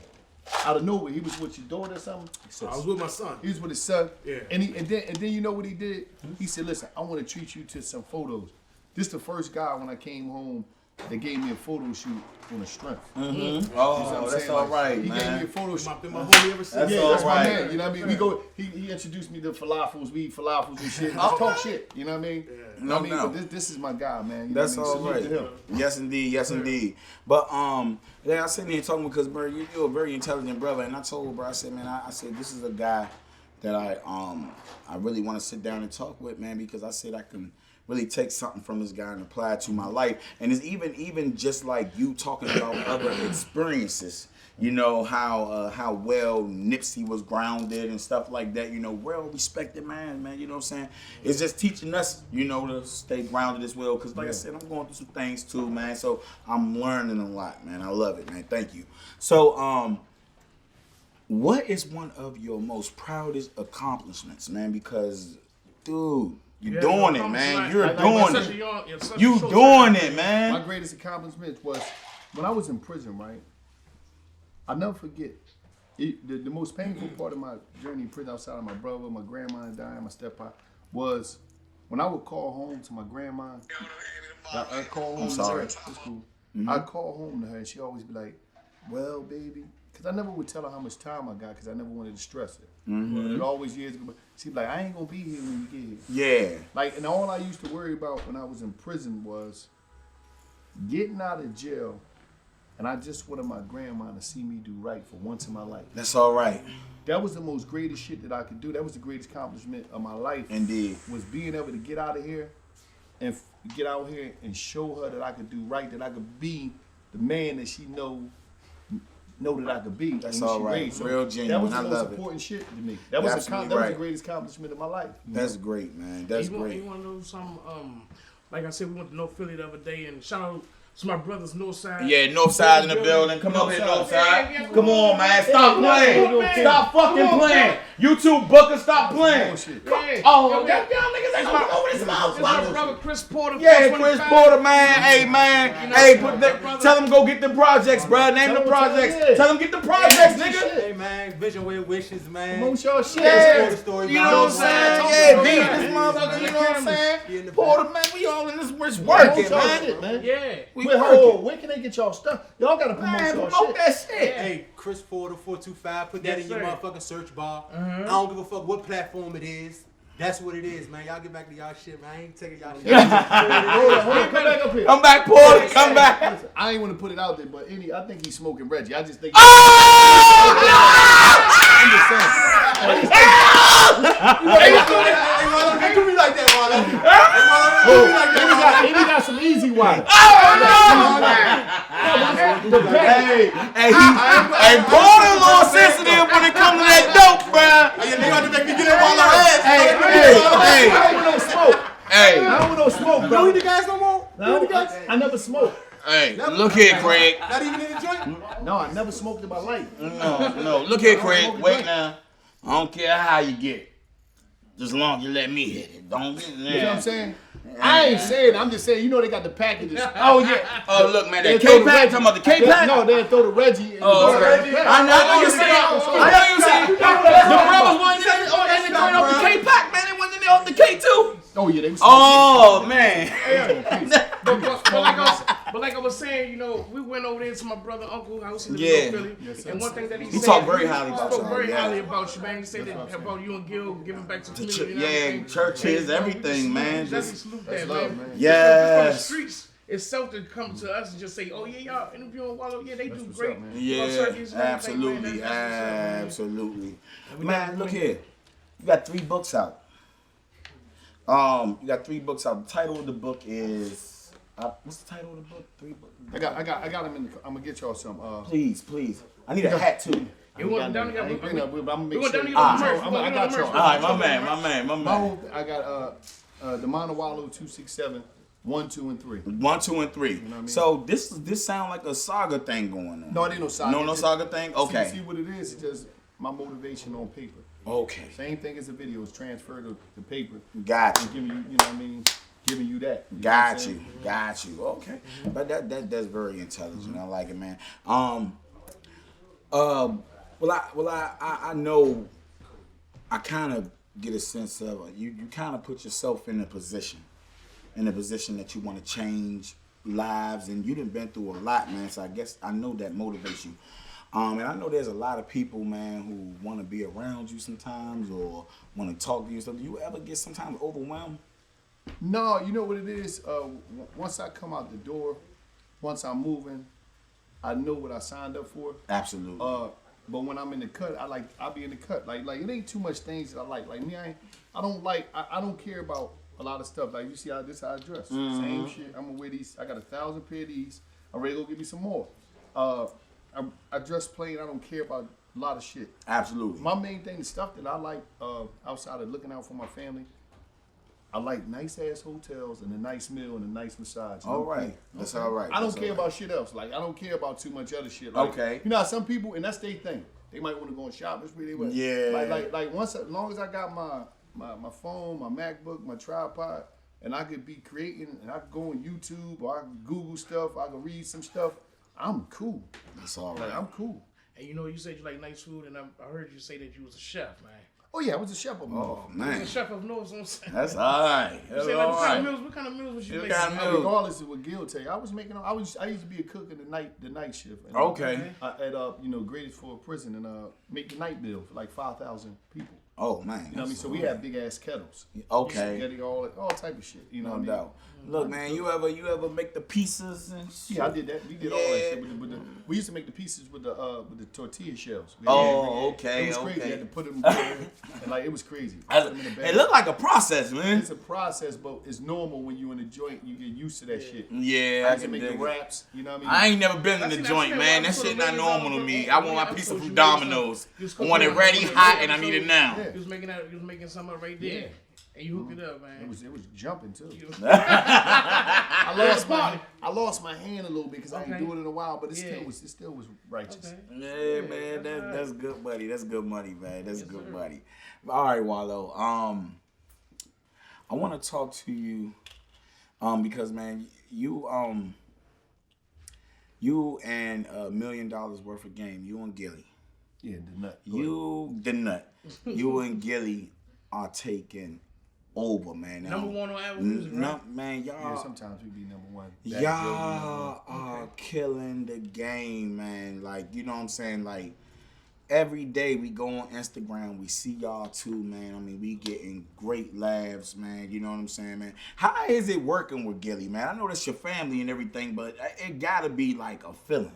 Out of nowhere, he was with your daughter or something. I was with my son. He was with his son. Yeah. And then you know what he did? He said, listen, I want to treat you to some photos. This the first guy when I came home they gave me a photo shoot on the strength. Mm-hmm. Oh, that's all right, he man. He gave me a photo shoot. Been my homie ever since. That's Yeah, all that's my right. man. You know what I mean? We go. He introduced me to falafels. We eat falafels and shit. Just talk shit. You know what I mean? No, I mean, no. but this is my guy, man. You know That's what I mean? all right. Salute to him. Yes, indeed. Yes, indeed. But yeah, I sitting here talking because, bro, you're a very intelligent brother, and I told bro, I said, man, I said this is a guy that I really want to sit down and talk with, man, because I said I can really take something from this guy and apply it to my life. And it's even just like you talking about other experiences. You know, how well Nipsey was grounded and stuff like that, you know, well-respected man, you know what I'm saying? It's just teaching us, you know, to stay grounded as well, because like I said, I'm going through some things too, man, so I'm learning a lot, man. I love it, man. Thank you. So, what is one of your most proudest accomplishments, man? Because, dude, you're doing it, man. You're doing it. You doing it, man. My greatest accomplishment was when I was in prison, right? I'll never forget. The most painful part of my journey in prison, outside of my brother, my grandma dying, my stepfather, was when I would call home to my grandma. I'd call home to her. It's cool. I'd call home to her, and she'd always be like, well, baby, because I never would tell her how much time I got, because I never wanted to stress her. It always years ago. She'd be like, I ain't going to be here when you get here. Yeah. Like, and all I used to worry about when I was in prison was getting out of jail. And I just wanted my grandma to see me do right for once in my life. That's all right. That was the most greatest shit that I could do. That was the greatest accomplishment of my life. Indeed. Was being able to get out of here and get out here and show her that I could do right, that I could be the man that she know that I could be. That's all right. So real genuine. that was the most important shit to me. That was the greatest accomplishment of my life. That's great, man. That's great. You want to know something? Like I said, we went to North Philly the other day, and shout out to my brothers North Side. Yeah, North Side in the building. Come up here, North Side. Come on, man. Stop playing. Stop fucking playing. YouTube Booker, stop playing. Oh, y'all niggas ain't gonna over this mouth. It's my brother Chris Porter. Yeah, Chris Porter, man. Hey, man. Hey, tell them go get the projects, bro. Name the projects. Tell them get the projects, nigga. Hey, man. Vision with wishes, man. Promote your shit. Yeah. Story, You know what I'm saying? Yeah, be in this motherfucker. You know what I'm saying? Porter, man. We all in this bitch working, man. Yeah. We Where can they get y'all stuff? Y'all gotta promote Man, your promote shit. that shit. Hey, Chris Porter 425. Put that Yes, in your sir. motherfucking search bar. I don't give a fuck what platform it is. That's what it is, man. Y'all get back to y'all shit, man. I ain't taking y'all shit. Hold on, come back up here. Come back, Porter. Come back. Listen, I ain't want to put it out there, but I think he's smoking Reggie. I just think. I'm just saying. Hey, do me like that, Wallo. He got some easy water. Hey, Porter a little sensitive when it comes to that dope, bro. You got to make me get up all our ass. I don't want no smoke. Hey, I don't want no smoke, You bro. don't eat the gas no more? I never smoked. hey, look here, Craig. Not even in the joint? No, I never smoked in my life. No, look here, Craig. Wait now. I don't care how you get it. Just long as you let me hit it. Don't get You know what I'm saying? I ain't saying. I'm just saying. You know they got the packages. Oh, yeah. Oh, look, man. That They throw the K-Pack. Reggie- Talking about the K-Pack? No, they throw the Reggie. In Oh, the okay. I know you saying. I know you saying. The brothers wasn't in there. Oh, they didn't turn off the K-Pack, man. They wasn't in there off the K2. Oh yeah, they was. Oh, man. But like I was saying, you know, we went over there to my brother, Uncle house in Yeah. Philly. And one thing that he said, talked very highly about He spoke y'all, very yeah. highly about you, man. He said that about you and Gil giving back to the community. and Yeah, everything. churches, everything, man. Definitely Just, salute that, man. yes. From the streets itself to come to us and just say, oh, yeah, y'all interviewing Wallo. Yeah, they do great. up, man. Yeah, absolutely, absolutely. Man, look here. You got 3 books out. You got 3 books out. The title of the book is what's the title of the book? 3 books. I got them in the. I'm gonna get y'all some. Please. I need a hat too. You want down to I ain't bring that, but I'm gonna We make going sure. down to your merch. I got y'all. All right, my man. My whole, I got the Mono Wallo 267, 1, 2, and 3. 1, 2, and 3. know what I mean? So this sound like a saga thing going on. No, it ain't no saga. No saga thing. Okay. See what it is? It's just my motivation on paper. Okay. Same thing as the video. It's transferred to paper. Got And you. giving you, you know what I mean? Giving you that. You know what I'm Got saying? you. Got you. Okay. But that's very intelligent. I like it, man. I know. I kind of get a sense of you kind of put yourself in a position that you want to change lives, and you done been through a lot, man. So I guess I know that motivates you. And I know there's a lot of people, man, who want to be around you sometimes or want to talk to you. So do you ever get sometimes overwhelmed? No, you know what it is? Once I come out the door, once I'm moving, I know what I signed up for. Absolutely. But when I'm in the cut, I'll be in the cut. Like it ain't too much things that I like. Like me, I don't care about a lot of stuff. Like you see how I dress. Same shit. I'm gonna wear these. I got 1,000 pair of these. I'm ready to go get me some more. I dress plain. I don't care about a lot of shit. Absolutely. My main thing, the stuff that I like outside of looking out for my family, I like nice ass hotels and a nice meal and a nice massage. All right. That's all right. I don't care about shit else. Like I don't care about too much other shit. Like, okay. You know, some people, and that's their thing. They might want to go on shopping spree. Yeah. Like once, as long as I got my phone, my MacBook, my tripod, and I could be creating, and I could go on YouTube or I can Google stuff, I can read some stuff. I'm cool. That's all right. Like, I'm cool. And you know, you said you like nice food, and I heard you say that you was a chef, man. Oh yeah, I was a chef of Oh You man. was a chef of North, what I'm saying. That's all right. You That's say, all like, right. what kind of meals was you You making? got meals. Regardless of what Gil tell you, I used to be a cook in the night shift. And, Okay. At Greatest for a Prison and make the night bill for like 5,000 people. Oh man. You know what I mean? So we have big ass kettles. Okay. Spaghetti, all type of shit. You know No what I mean? doubt. Look, man, you ever make the pieces and shit? Yeah, I did that. We did all that shit. We used to make the pieces with the tortilla shells. Okay, It was crazy. okay. You had to put them together, and like it was crazy. Put them in the bag. It looked like a process, man. It's a process, but it's normal when you in the joint. You get used to that shit. Yeah, I I used to can make the dig it. wraps. You know what I mean? I ain't never been in the joint, man. That shit not normal to me. I want my pizza from Domino's. I want it ready, hot, and I need it now. Yeah. You was making something right there. Yeah. And you hooked it up, man. It was jumping too. I I lost my hand a little bit because I ain't Okay. doing it in a while, but it Yeah. still was righteous. Okay. Yeah, man, that's good, buddy. That's good money, man. That's good money. All right, Wallo. I want to talk to you, because man, you and $1 million worth of game. You and Gilly. Yeah, the nut. You and Gilly are taking over, man. Number one on Apple Music, right? Man, Yeah, y'all. sometimes we be number one. Y'all are killing the game, man. Like, you know what I'm saying? Like, every day we go on Instagram, we see y'all too, man. I mean, we getting great laughs, man. You know what I'm saying, man? How is it working with Gilly, man? I know that's your family and everything, but it gotta be like a feeling.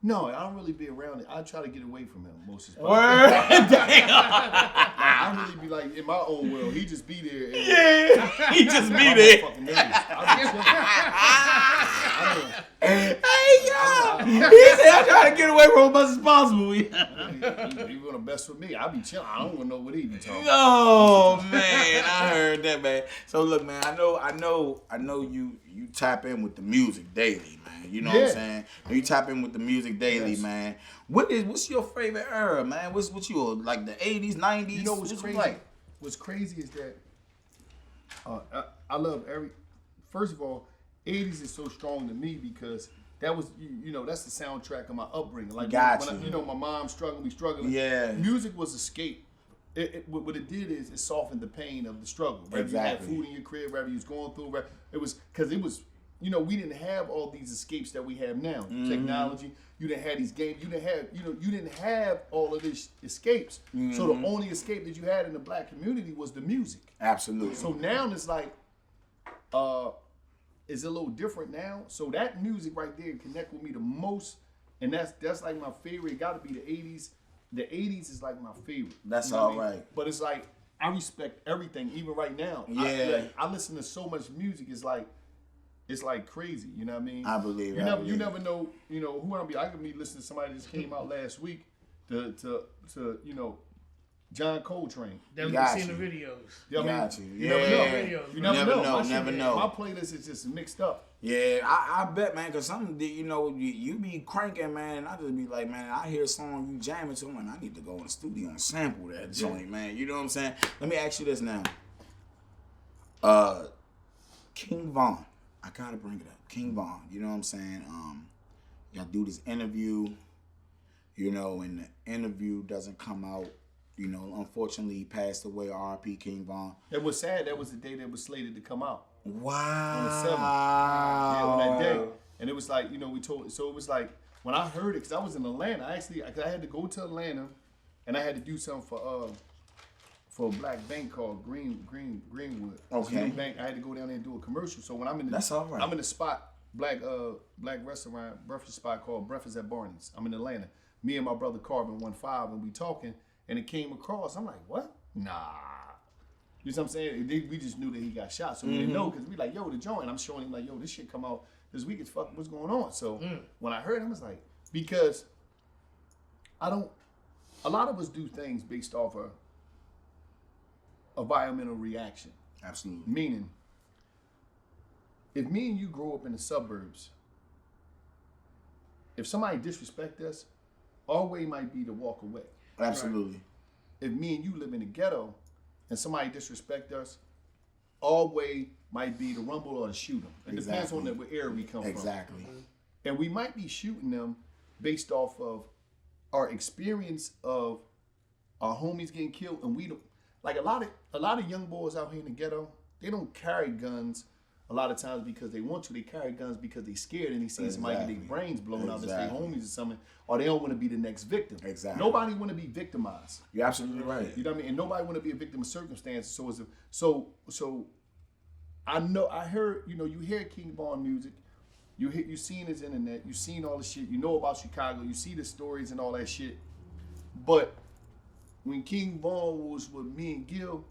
No, I don't really be around it. I try to get away from him most of the time. Word? Damn. I really be like in my own world. He just be there. And Yeah, he just be I'm there. fucking nervous. Hey, y'all. He said, I try to get away from him as much as possible. He want to best with me. I be chilling. I don't want to know what he be talking. Oh man, I heard that, man. So look, man, I know you tap in with the music daily, man. You know what I'm saying? You tap in with the music daily, man. What's your favorite era, man? What you like, the 80s, 90s? You know what's What crazy? you like? What's crazy is that I love first of all, 80s is so strong to me because that was, that's the soundtrack of my upbringing. Like, when my mom struggling, we struggling. Yeah. Music was escape. What it did is it softened the pain of the struggle. Right? Exactly. You had food in your crib, whatever you was going through. Right? It was, we didn't have all these escapes that we have now. Mm-hmm. Technology. You didn't have these games. You didn't have all of these escapes. Mm-hmm. So the only escape that you had in the black community was the music. Absolutely. So now it's like, it's a little different now. So that music right there connect with me the most, and that's like my favorite. It got to be the 80s. The 80s is like my favorite. That's what all I mean? right. But it's like I respect everything, even right now. Yeah. I listen to so much music. It's like crazy. You know what I mean? I believe. You never know. Who I'm be. I could be listening to somebody that just came out last week to John Coltrane. That we Got seen the you. videos. You know what I Got mean? you. You never Yeah. know. You Never never know. know, My shit- never know. My playlist is just mixed up. Yeah, I bet, man, because some, you be cranking, man, and I just be like, man, I hear a song you jamming to, man, I need to go in the studio and sample that joint, man. You know what I'm saying? Let me ask you this now. King Von, I gotta bring it up. King Von, you know what I'm saying? Y'all do this interview, and the interview doesn't come out You know, unfortunately, he passed away. R.I.P. King Von. It was sad. That was the day that was slated to come out. Wow. On the 7th. Yeah, on that day. And it was like, you know, so it was like, when I heard it, because I was in Atlanta, I had to go to Atlanta, and I had to do something for a black bank called Greenwood. Okay. Bank. I had to go down there and do a commercial. So when I'm in the, That's all right. I'm in the spot, black restaurant, breakfast spot called Breakfast at Barney's. I'm in Atlanta. Me and my brother Carvin 1-5, and we talking, and it came across. I'm like, what? Nah. You know what I'm saying? We just knew that he got shot, so we didn't know, because we like, yo, the joint. I'm showing him like, yo, this shit come out this week as fuck. What's going on? So when I heard him, I was like, because a lot of us do things based off of environmental reaction. Absolutely. Meaning, if me and you grow up in the suburbs, if somebody disrespect us, our way might be to walk away. Absolutely. If me and you live in the ghetto and somebody disrespect us, our way might be to rumble or to shoot them. It depends on what area we come from. Exactly. And we might be shooting them based off of our experience of our homies getting killed, and we don't. Like a lot of young boys out here in the ghetto, they don't carry guns a lot of times because they want to. They carry guns because they scared and they see somebody get their brains blown out, that's their homies or something, or they don't want to be the next victim. Exactly. Nobody want to be victimized. You're absolutely right. You know what I mean? And nobody want to be a victim of circumstances. So I know, I heard, you know, you hear King Von music, you seen his internet, you seen all the shit, you know about Chicago, you see the stories and all that shit. But when King Von was with me and Gil,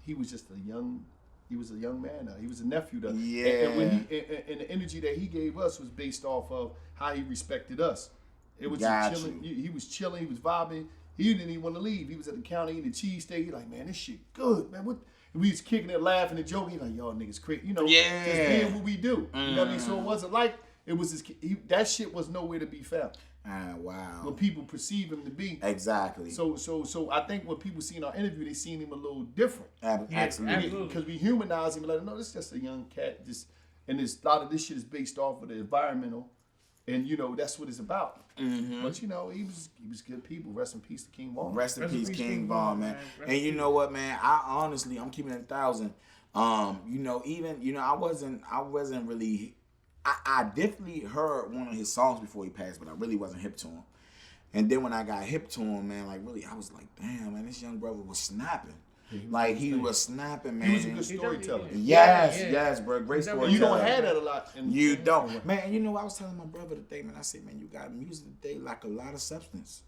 he was just a young man. He was a nephew. Yeah. And the energy that he gave us was based off of how he respected us. It was chilling. He was chilling. He was vibing. He didn't even want to leave. He was at the counter eating cheesesteak. He like, man, this shit good, man. What? And we was kicking it, laughing and joking. He like, y'all niggas crazy. You know, just being what we do. You know what I mean? So it wasn't like it was his. That shit was nowhere to be found. Wow. What people perceive him to be. Exactly. So I think when people see in our interview, they seen him a little different. Absolutely. Because we humanize him and let him know this is just a young cat. And a lot of this shit is based off of the environmental, and you know that's what it's about. Mm-hmm. But you know he was good people. Rest in peace to King Von. Rest in peace, King Von, man. And you know what, man? I'm keeping it 1,000. You know, even I wasn't really. I definitely heard one of his songs before he passed, but I really wasn't hip to him. And then when I got hip to him, man, like really, I was like, damn, man, this young brother was snapping. Like he was snapping, man. He was a good storyteller. Yes, bro, great storyteller. You don't have that a lot. You don't, man. You know, I was telling my brother today, man. I said, man, you got music today like a lot of substance.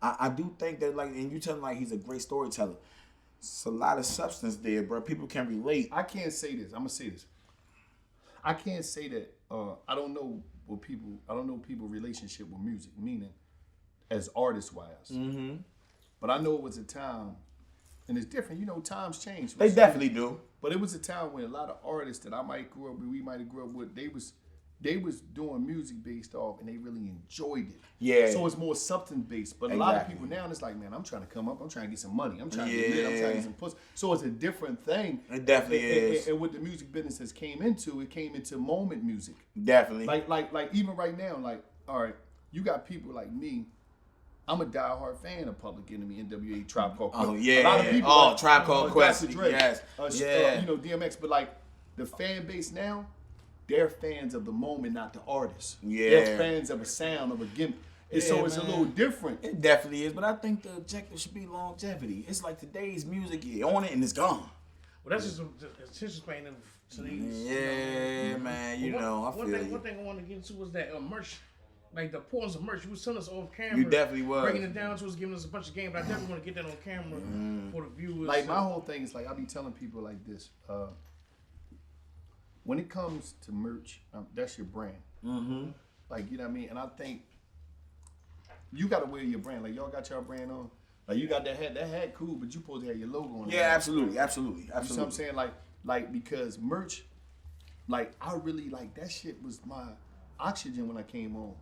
I do think that, like, and you tell him like he's a great storyteller. It's a lot of substance there, bro. People can relate. I can't say this. I'm gonna say this. I can't say that. I don't know people's relationship with music, meaning as artist wise. Mm-hmm. But I know it was a time, and it's different. You know, times change. They definitely do. But it was a time when a lot of artists that I might grew up with, we might have grew up with, they was doing music based off, and they really enjoyed it. Yeah. So it's more substance based. But a lot of people now, it's like, man, I'm trying to come up. I'm trying to get some money. I'm trying to get lit. I'm trying to get some pussy. So it's a different thing. It definitely is. And what the music business has came into moment music. Definitely. Like even right now, like, all right, you got people like me. I'm a diehard fan of Public Enemy, NWA, Tribe Called Quest. Oh yeah. A lot of people Tribe Called Quest. Dr. Dre, Yes. You know, DMX, but like the fan base now, they're fans of the moment, not the artist. Yeah. They're fans of a sound, of a gimmick. And so it's a little different. It definitely is, but I think the objective should be longevity. It's like today's music, you're on it and it's gone. Well, that's just attention span to these. Yeah, man. You know, I feel you. One thing I wanted to get into was that merch. Like the importance of merch. You was telling us off camera. You definitely was. Breaking it down to us, giving us a bunch of games. But I definitely want to get that on camera for the viewers. Like my whole thing is like, I be telling people like this. When it comes to merch, that's your brand. Mm-hmm. Like, you know what I mean? And I think you got to wear your brand. Like, y'all got your brand on. Like, you got that hat. That hat cool, but you supposed to have your logo on it. Yeah, absolutely. You know what I'm saying? Like because merch, like, I really, like, that shit was my oxygen when I came home.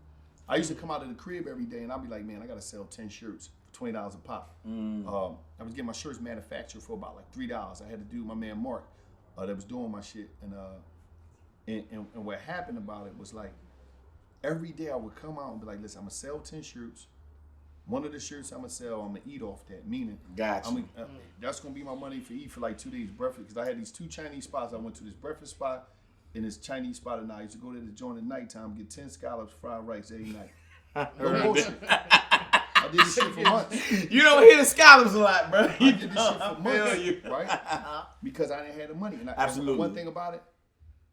I used to come out of the crib every day, and I'd be like, man, I got to sell 10 shirts for $20 a pop. I was getting my shirts manufactured for about, like, $3. I had to do my man Mark that was doing my shit. And what happened about it was, like, every day I would come out and be like, listen, I'm going to sell 10 shirts. One of the shirts I'm gonna sell, I'm gonna eat off that. Meaning, Gotcha. That's gonna be my money for eat for like 2 days breakfast. Because I had these 2 Chinese spots. I went to this breakfast spot and this Chinese spot at night. I used to go to the joint at nighttime, get 10 scallops, fried rice every night. No bullshit. I did this shit for months. You don't hear the scallops a lot, bro. I did this shit for months, right? Because I didn't have the money. And Absolutely. And one thing about it,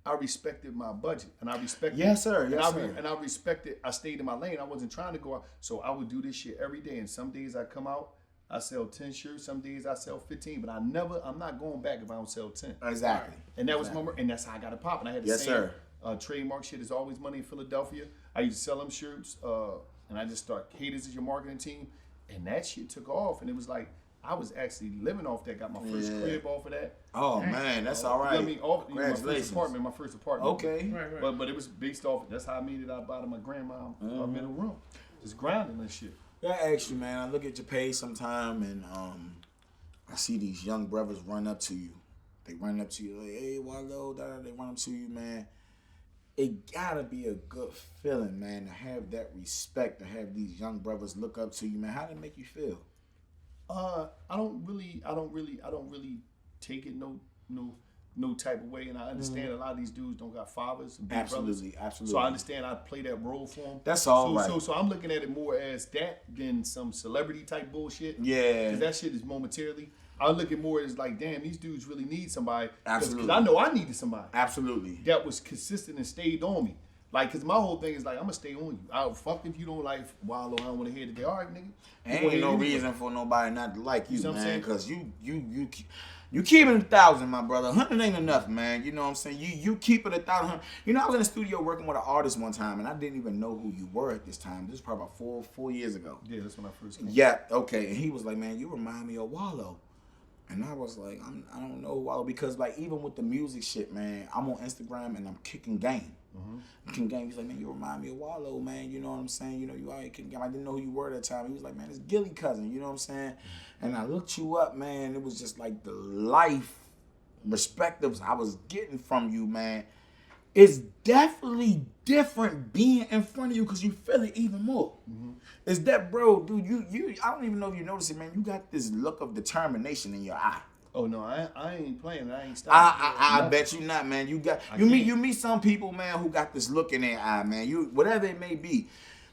I respected my budget, and I respected. Yes, sir. And I respected. I stayed in my lane. I wasn't trying to go out, so I would do this shit every day. And some days I come out, I sell 10 shirts. Some days I sell 15. But I'm not going back if I don't sell 10. Exactly. And that was my, and that's how I got it popping. I had the same trademark shit. Is always money in Philadelphia. I used to sell them shirts, and I just start haters as your marketing team, and that shit took off. And it was like, I was actually living off that. Got my first crib off of that. Oh man, that's all right. Congratulations. My first apartment. Okay. Right. But it was based off. That's how I made it out of my grandma's middle room. Just grinding and shit. Yeah, actually, man, I look at your page sometime and I see these young brothers run up to you. They run up to you like, hey, Wallo, they run up to you, man. It gotta be a good feeling, man, to have that respect, to have these young brothers look up to you, man. How did it make you feel? I don't really take it no type of way, and I understand a lot of these dudes don't got fathers and big brothers. Absolutely. So I understand I play that role for them. That's all right. So I'm looking at it more as that than some celebrity type bullshit. Yeah. Because that shit is momentarily. I look at more as like, damn, these dudes really need somebody. Absolutely. Because I know I needed somebody. Absolutely. That was consistent and stayed on me. Like, cause my whole thing is like, I'm gonna stay on you. I'll fuck if you don't like Wallo. I don't want to hear it today. All right, nigga. Ain't no reason for nobody not to like you, man. Cause you keep it 1,000, my brother. 100 ain't enough, man. You know what I'm saying? You keep it 1,000. You know, I was in the studio working with an artist one time, and I didn't even know who you were at this time. This was probably about four years ago. Yeah, that's when I first came. Yeah, okay. And he was like, man, you remind me of Wallo. And I was like, I don't know Wallo, because like even with the music shit, man, I'm on Instagram and I'm kicking game. Kicking game. He's like, man, you remind me of Wallo, man. You know what I'm saying? You know, you out here kicking game. I didn't know who you were at that time. He was like, man, it's Gilly cousin. You know what I'm saying? And I looked you up, man. It was just like the life perspectives I was getting from you, man. It's definitely different being in front of you because you feel it even more. Is that, bro, dude, you I don't even know if you notice it, man. You got this look of determination in your eye. Oh no, I ain't playing. I ain't stopping. I bet you not, man. You meet some people, man, who got this look in their eye, man. Whatever it may be.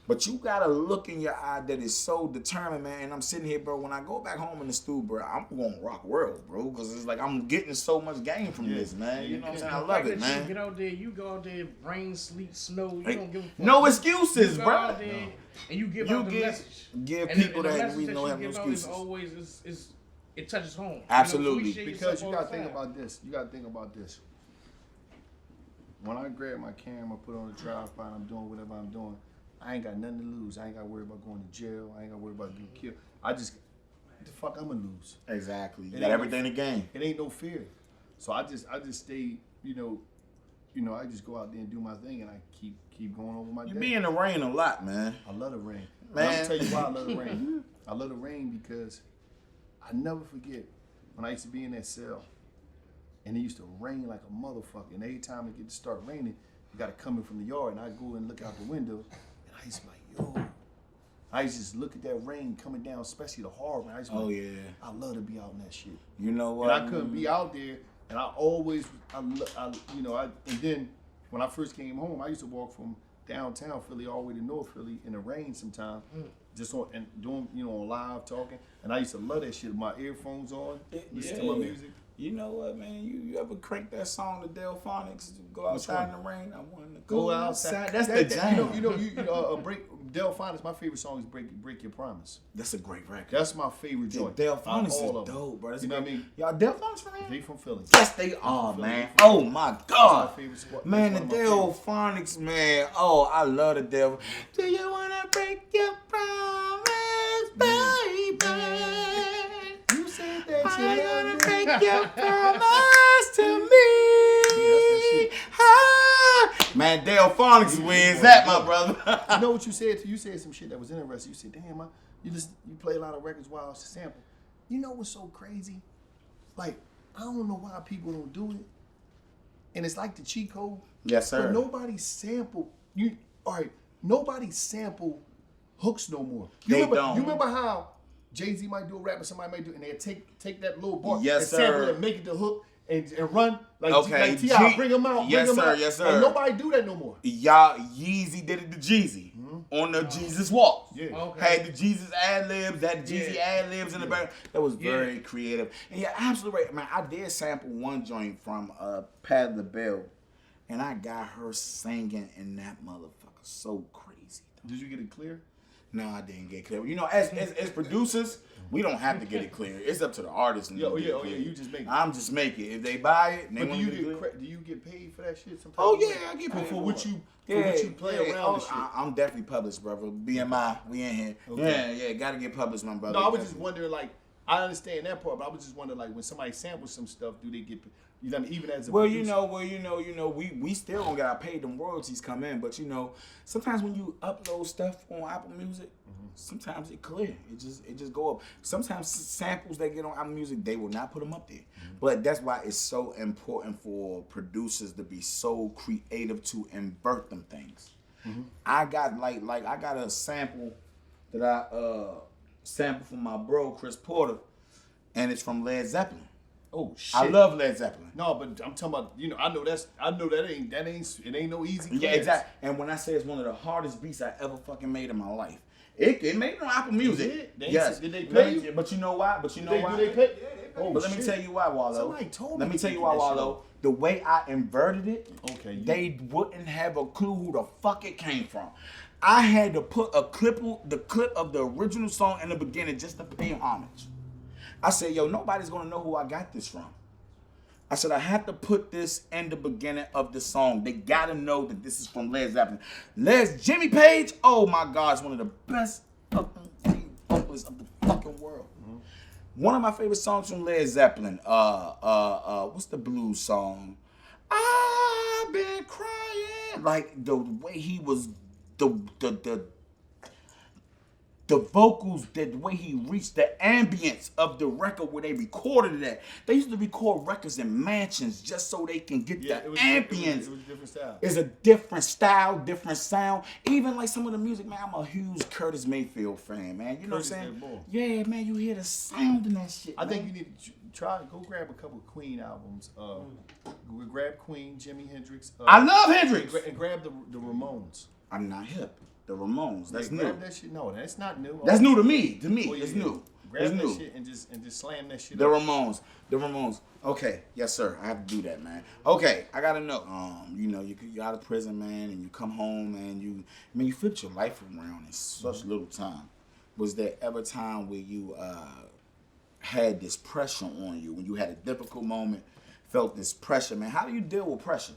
But you got a look in your eye that is so determined, man. And I'm sitting here, bro. When I go back home in the stew, bro, I'm going to rock world, bro. Because it's like I'm getting so much game from this, man. You know what I'm saying? I love it, man. You get out there, you go out there, rain, sleet, snow. You don't give a fuck. No excuses, you bro. Out there and you give out the message. Give and people that we don't have no excuses. excuses. Always it touches home. Absolutely. You know, because you got to think about this. When I grab my camera, put on the drive-by, and I'm doing whatever I'm doing, I ain't got nothing to lose. I ain't got to worry about going to jail. I ain't got to worry about getting killed. The fuck I'm going to lose? Exactly. You got everything to gain. It ain't no fear. So I just stay, you know, I just go out there and do my thing, and I keep going over my day. You be in the rain a lot, man. I love the rain. Man. I'm tell you why I love the rain. I love the rain because I never forget when I used to be in that cell, and it used to rain like a motherfucker. And every time it get to start raining, you got to come in from the yard, and I go and look out the window, and I used to be like, yo. I used to just look at that rain coming down, especially the hard rain. I love to be out in that shit. You know what? And I couldn't be out there, and I always, and then when I first came home, I used to walk from downtown Philly all the way to North Philly in the rain sometimes, just on and doing, on live talking. And I used to love that shit with my earphones on, listen to my music. You know what, man? You ever crank that song to Delphonics? Go outside in the rain. I want to go outside. That's the jam. Delphonics. My favorite song is "Break Your Promise." That's a great record. That's my favorite joint. Delphonics is dope, bro. You know what I mean? Y'all Delphonics from here? They from Philly. Yes, they are, man. Oh my God, that's my favorite spot. Man, the Delphonics, man. Oh, I love the Delphonics. Do you wanna break your promise, baby? You said that I'm you gonna love break your promise to me. Man, Delphonics wins that, my brother. You know what you said? You said some shit that was interesting. You said, "Damn, you play a lot of records while it's a sample." You know what's so crazy? Like, I don't know why people don't do it, and it's like the cheat code. Yes, sir. But nobody sampled hooks no more. They You don't. remember how Jay-Z might do a rap and somebody might do it, and they take that little bar Yes, and sample sir. it and make it the hook and run like, Okay, like T.I. Bring them out. Yes, bring them sir, out. yes, sir. And nobody do that no more. Y'all, Yeezy did it to Jeezy on the Jesus Walk. Yeah. Okay. Had the Jesus ad-libs, that Jeezy ad-libs in the back. That was very creative. And you're absolutely right. Man, I did sample one joint from Patti LaBelle, and I got her singing in that motherfucker so crazy. Did you get it clear? No, I didn't get clear. You know, as producers, we don't have to get it clear. It's up to the artist. And You just make it. I'm just making it. If they buy it, and they But want to get it clear. do you get paid for that shit sometimes? Oh yeah, I get paid for what you play yeah. around with shit. I'm definitely published, brother. BMI, we in here. Okay. Yeah, gotta get published, my brother. No, I was just wondering, like, I understand that part, but I was just wondering, like, when somebody samples some stuff, do they get, you know what I mean, even as a producer? you know, we still don't gotta pay them royalties come in, but you know, sometimes when you upload stuff on Apple Music, sometimes it clear. It just go up. Sometimes samples they get on Apple Music, they will not put them up there. But that's why it's so important for producers to be so creative to invert them things. I got like I got a sample that I sample from my bro Chris Porter, and it's from Led Zeppelin. Oh shit! I love Led Zeppelin. No, but I'm talking about, you know, I know that ain't it ain't no easy. Yeah, class. exactly. And when I say it's one of the hardest beats I ever fucking made in my life, it made it on Apple Music. Yes. Did they pay you? But you know why? Do they pay? Oh, But let me tell you why, Wallo. Somebody told me Let me to tell you get why, that shit Wallo. off. The way I inverted it, Okay, they wouldn't have a clue who the fuck it came from. I had to put the clip of the original song in the beginning just to pay homage. I said, yo, nobody's gonna know who I got this from. I said, I have to put this in the beginning of the song. They gotta know that this is from Led Zeppelin. Jimmy Page, oh my God, is one of the best fucking vocalists of the fucking world. One of my favorite songs from Led Zeppelin, what's the blues song? I've been crying. Like the way he was, the vocals, the way he reached the ambience of the record where they recorded it at. They used to record records in mansions just so they can get the ambience. It was a different style. It's a different style, different sound. Even like some of the music, man, I'm a huge Curtis Mayfield fan, man. You know what I'm saying? Yeah, man, you hear the sound in that shit, I man. think you need to go grab a couple of Queen albums. Grab Queen, Jimi Hendrix. I love Hendrix. And grab the Ramones. I'm not hip. The Ramones, that's new. Grab that shit. No, that's not new. That's new to me. To me, Oh, yeah, it's yeah. new. Grab It's that new. shit and just slam that shit The up. Ramones. Okay, yes sir. I have to do that, man. Okay, I gotta know. You know, you're out of prison, man, and you come home, and you flipped your life around in such little time. Was there ever a time where you had this pressure on you, when you had a difficult moment, felt this pressure, man? How do you deal with pressure?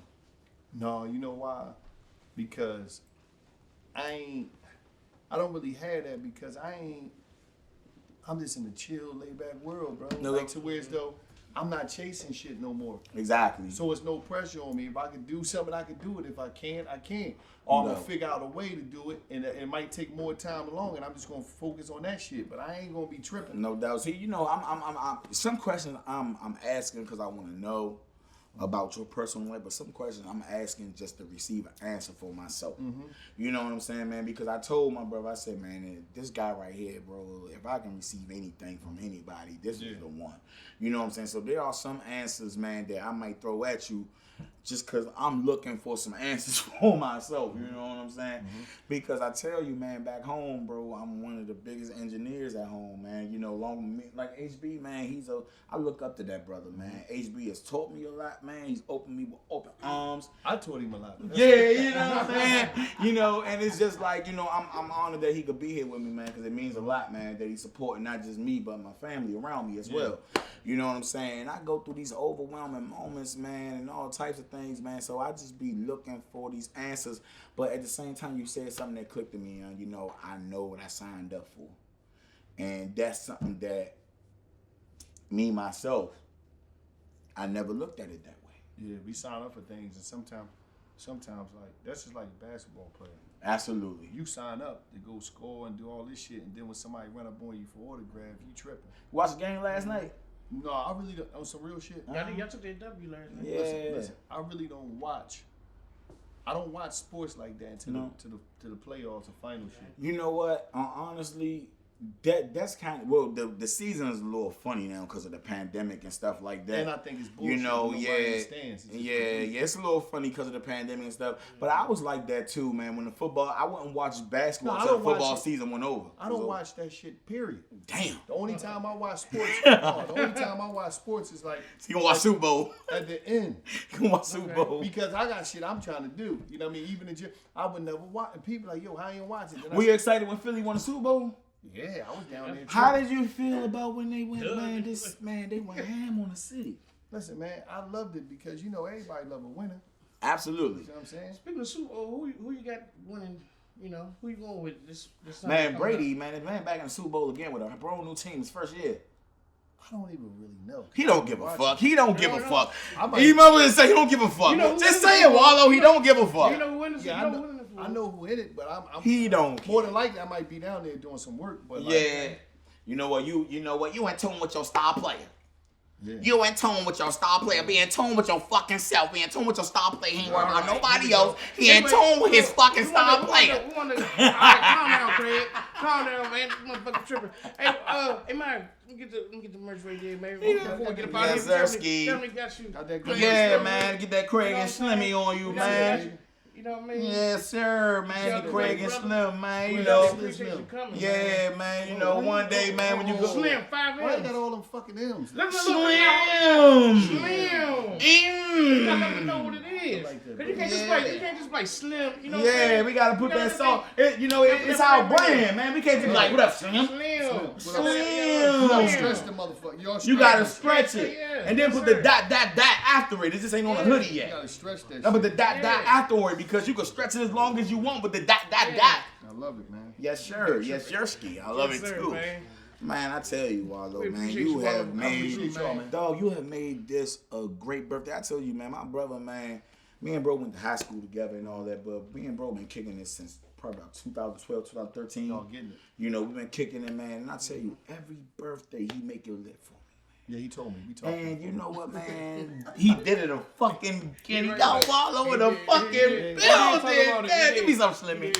No, you know why? Because I don't really have that, because I'm just in a chill, laid back world, bro. No, like to where as though I'm not chasing shit no more. Exactly. So it's no pressure on me. If I can do something, I can do it. If I can't, I can't. Or I'm No. gonna figure out a way to do it, and it might take more time along, and I'm just gonna focus on that shit. But I ain't gonna be tripping. No doubt. See, you know, I'm some questions I'm asking because I want to know about your personal life, but some questions I'm asking just to receive an answer for myself. You know what I'm saying, man? Because I told my brother, I said, man, this guy right here, bro, if I can receive anything from anybody, this is the one. You know what I'm saying? So there are some answers, man, that I might throw at you just because I'm looking for some answers for myself. You know what I'm saying? Because I tell you, man, back home, bro, I'm one of the biggest engineers at home, man. You know, along with me, like HB, man, I look up to that brother, man. HB has taught me a lot, man. He's opened me with open arms. I taught him a lot. Yeah, you know what I'm saying? You know, and it's just like, you know, I'm honored that he could be here with me, man, because it means a lot, man, that he's supporting not just me, but my family around me as well. You know what I'm saying? I go through these overwhelming moments, man, and all types of things, man. So I just be looking for these answers. But at the same time, you said something that clicked to me, and you know, I know what I signed up for. And that's something that me, myself, I never looked at it that way. Yeah, we sign up for things, and sometimes like that's just like a basketball player. Absolutely. You sign up to go score and do all this shit, and then when somebody run up on you for autograph, you tripping. Watched the game last night? No, I really don't. On some real shit. Y'all took their W last night. Yeah. Listen, I really don't watch I don't watch sports like that until to the playoffs or final shit. You know what? Honestly, that's kind of, well, the season is a little funny now because of the pandemic and stuff like that. And I think it's bullshit. You know, it's a little funny because of the pandemic and stuff. But I was like that too, man. When the football, I wouldn't watch basketball until the football season went over. I don't watch that shit. Period. Damn. The only time I watch sports, is like you gonna watch Super Bowl at the end. You gonna watch Super Bowl because I got shit I'm trying to do. You know what I mean? Even in gym, I would never watch. And people like, yo, how you watch it? Were you excited when Philly won the Super Bowl? Yeah, I was down there. How did you feel about when they went, man? They went ham on the city. Listen, man, I loved it because you know everybody love a winner. Absolutely. You know what I'm saying? Speaking of Super Bowl, who you got winning? You know, who you going with this man, Brady, man, this man back in the Super Bowl again with a brand new team his first year. I don't even really know. He don't give a fuck. He don't give a fuck. He might say he don't give a fuck. You know, just say it, Wallo. He don't give a fuck. You know who wins? Yeah, I know who hit it, but I'm he don't. More than likely, I might be down there doing some work. But yeah, you know what? You know what? You in tune with your star player. Yeah. You in tune with your star player. Be in tune with your fucking self. Be in tune with your star player. He ain't worried about nobody else. He in tune with his fucking star player. All right, calm down, Craig. Calm down, man. This motherfucker tripping. Hey, man. Let me get the merch right there, man. Before we get up out of here, tell me got you. Got that Craig Yeah, man. Get that Craig and Shlimmmmm on you, man. You know what I mean? Yes, sir, man. The Craig and Shlimmmmm, man. You I know. appreciate you coming, Yeah, man. You know, one day, man, when you go. Slim, 5 Why you M's. got all them fucking M's? Slim. Slim. You gotta know what it is. Cause you can't just play Slim. You know what I'm saying? We gotta put that song. It's our brand, man. We can't just be like, what up, Slim? You gotta stretch the motherfucker. You gotta stretch it. Yeah, And then put the dot after it. It just ain't on the hoodie You yet. gotta stretch that Now shit. put the dot afterward because you can stretch it as long as you want with the dot. I love it, man. Yes, sir. Yes, Yerski. I love it too. Man, I tell you, Wallo, man, you have made, dog, you have made this a great birthday. I tell you, man, my brother, man, me and bro went to high school together and all that, but me and bro been kicking this since probably about 2012, 2013. Y'all getting it. You know, we've been kicking it, man, and I tell you, every birthday he make it lit for me. Yeah, he told me. We talked. And you know what, man? He did it a fucking kitty. Y'all all over the fucking building. Man, give me some Shlimmy.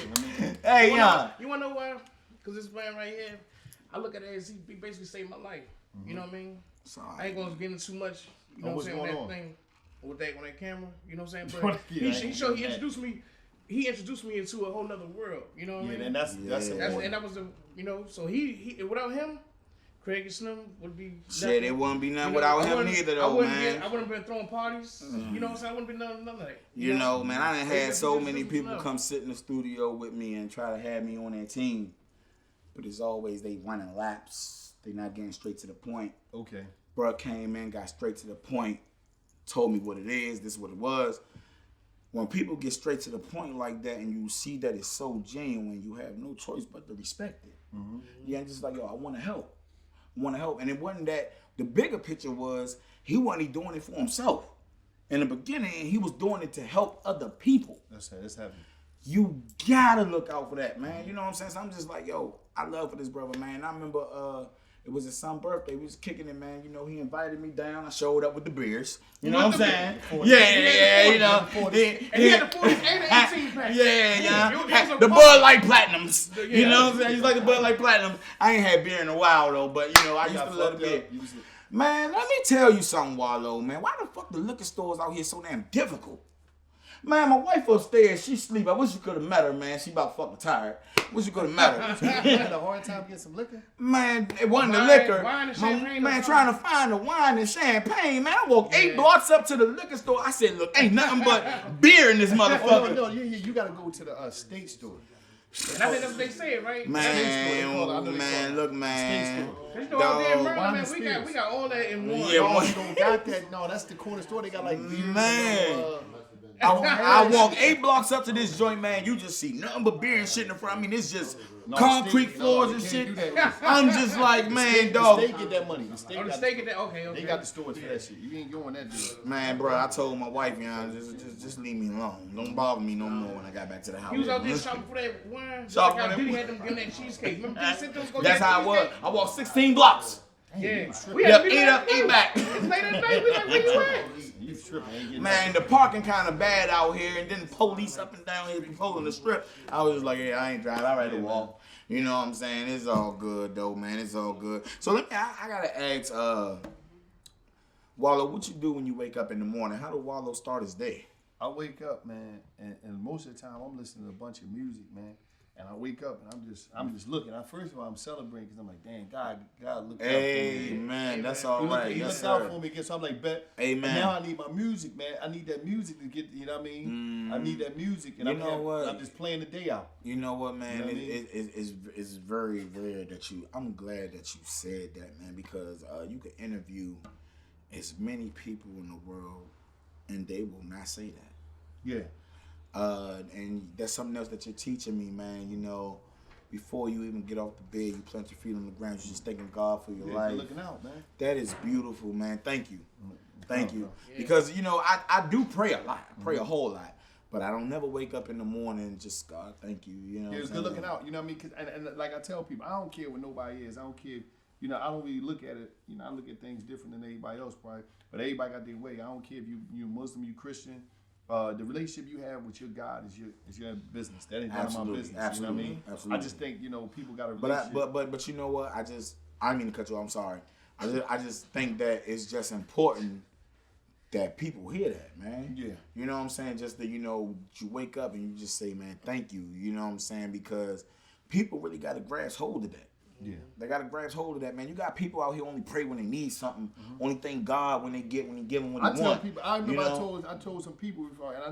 Hey, yeah. You wanna know why? Cause this man right here, I look at it as he basically saved my life. You know what I mean? I ain't gonna get into too much. You know what I'm saying? With that thing, with that camera. You know what I'm saying? But he introduced me. He introduced me into a whole nother world. You know what I mean? And that's important. And that was the so he without him, Craig and Shlimmmmm would be shit. It wouldn't be nothing without him neither, though, man. I wouldn't have been throwing parties. You know what I'm saying? I wouldn't have been none of that. You know, man, I done had so many people come sit in the studio with me and try to have me on their team. But it's always they running laps. They not getting straight to the point. Okay. Bruh came in, got straight to the point, told me what it is, this is what it was. When people get straight to the point like that and you see that it's so genuine, you have no choice but to respect it. Mm-hmm. Yeah, just like, yo, I want to help. And it wasn't that, the bigger picture was, he wasn't doing it for himself. In the beginning, he was doing it to help other people. That's heavy. You gotta look out for that, man. You know what I'm saying? So I'm just like, yo, I love for this brother, man. I remember it was his son's birthday. We was kicking it, man. You know, he invited me down. I showed up with the beers. You know what I'm saying? Yeah, you know. And he had the 40 and the 18 pack. Yeah. The Bud Light Platinums. You know what I'm saying? He's like the Bud Light Platinums. I ain't had beer in a while, though, but, you know, I used to love the beer. Man, let me tell you something, Wallo, man. Why the fuck the liquor stores out here so damn difficult? Man, my wife upstairs, she sleep. I wish you could have met her, man. She about fucking tired. Wish you could have met her. You had a hard time getting some liquor? Man, it wasn't the liquor. Wine and champagne. Man, trying to find the wine and champagne. Man, I walked 8 blocks up to the liquor store. I said, look, ain't nothing but beer in this motherfucker. No, you got to go to the state store. And I think that's what they said, right? Man, look, man. You know, out there in Maryland, man, we got all that in one. Yeah, you don't got that. No, that's the corner store. They got like beer. Man. I walk 8 blocks up to this joint, man. You just see nothing but beer and shit in the front. I mean, it's just concrete floors and shit. I'm just like, man, dog. The state get that money. The state get that. Okay. They got the stores for that shit. You ain't going that dude. Man, bro, I told my wife, you know, just leave me alone. Don't bother me no more when I got back to the house. He was out there shopping for that wine. Shopping like for that Diddy had them getting that cheesecake. Remember, That's how I was. I walked 16 blocks. Yeah. Eat back. It's late at night. We like, where you at? You tripping. Man, the parking kind of bad out here, and then the police up and down here pulling the strip. I was just like, yeah, I ain't driving. I'd rather walk. You know what I'm saying? It's all good, though, man. It's all good. So I got to ask, Wallo, what you do when you wake up in the morning? How do Wallo start his day? I wake up, man, and most of the time I'm listening to a bunch of music, man. And I wake up and I'm just looking. First of all, I'm celebrating because I'm like, damn, God look out for me. Amen. That's all right. He looked out for me again. So I'm like, bet. Amen. And now I need my music, man. I need that music to get, you know what I mean? I need that music, and I'm just playing the day out. You know what, man? You know what It's very rare that I'm glad that you said that, man, because you can interview as many people in the world, and they will not say that. Yeah. And that's something else that you're teaching me, man. You know, before you even get off the bed, you plant your feet on the ground. You're just thanking God for your life. You're looking out, man. That is beautiful, man. Thank you. Thank you. Yeah. Because, you know, I do pray a lot. I pray a whole lot. But I don't never wake up in the morning and just, God, thank you. You know, it's good looking out. You know what I mean? And like I tell people, I don't care what nobody is. I don't care. You know, I don't really look at it. You know, I look at things different than everybody else, probably. But everybody got their way. I don't care if you're Muslim, you Christian. The relationship you have with your God is your business. That ain't none of my business. Absolutely. You know what I mean? Absolutely. I just think, you know, people got a relationship. But you know what? I didn't mean to cut you off. I'm sorry. I just think that it's just important that people hear that, man. Yeah. You know what I'm saying? Just that, you know, you wake up and you just say, man, thank you. You know what I'm saying? Because people really got to grasp hold of that. Yeah. They got to grasp hold of that, man. You got people out here only pray when they need something. Only thank God when he give them what they want. I tell people, I remember you know? I told some people before, and I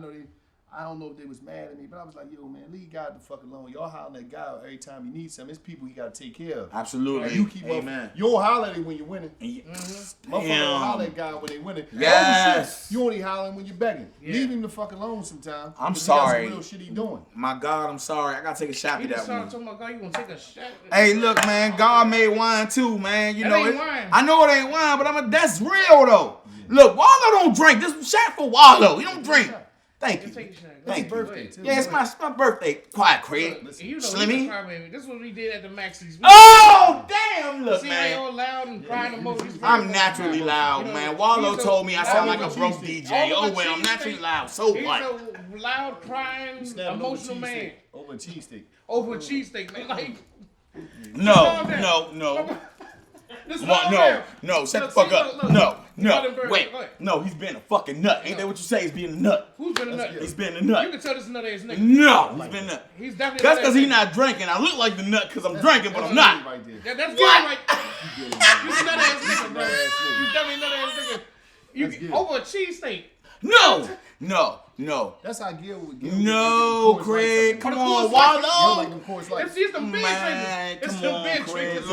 don't know if they was mad at me, but I was like, yo, man, leave God the fuck alone. Y'all hollering at God every time you need something. It's people you got to take care of. Absolutely. And you keep Amen. You don't holler at him when you're winning. Motherfuckers don't holler at God when they winning. Yes. You only hollering when you're begging. Yeah. Leave him the fuck alone sometimes. I'm He sorry. got some real shit he doing. My God, I'm sorry. I got to take a shot You to that just started one. talking about God, you gonna take a shot. Hey, look, man, God made wine too, man. You That know ain't it. wine. I know it ain't wine, but that's real though. Look, Wallo don't drink. This is shot for Wallo. He don't drink. Thank you. Take a shot. Thank you. Birthday too. Yeah, it's my birthday. Quiet, Craig. You know, Shlimmy. this is what we did at the Maxie's. Oh, damn! Look, See how man. y'all loud and crying emojis. I'm naturally loud, man. Wallo told me I sound like a broke DJ. All Oh the well, I'm cheese naturally steak. loud. So He's what? a loud, crying, emotional man. Over a cheesesteak. Over a cheesesteak, man. Like, No. No, shut the fuck up. No, wait. No, he's being a fucking nut. Ain't that what you say? He's being a nut. Who's been a nut? He's being a nut. You can tell this nut ass nigga. No, he's been a nut. He's definitely. That's because he's not drinking. I look like the nut because I'm drinking, but I'm not. Right there. Yeah, that's What? right. You nut ass nigga, bro. You definitely nut ass nigga. You over a cheesesteak. No. That's how Gil would get. No, Craig. Come on, Wallo. It's them big Man, triggers. It's come them on, big Craig. triggers.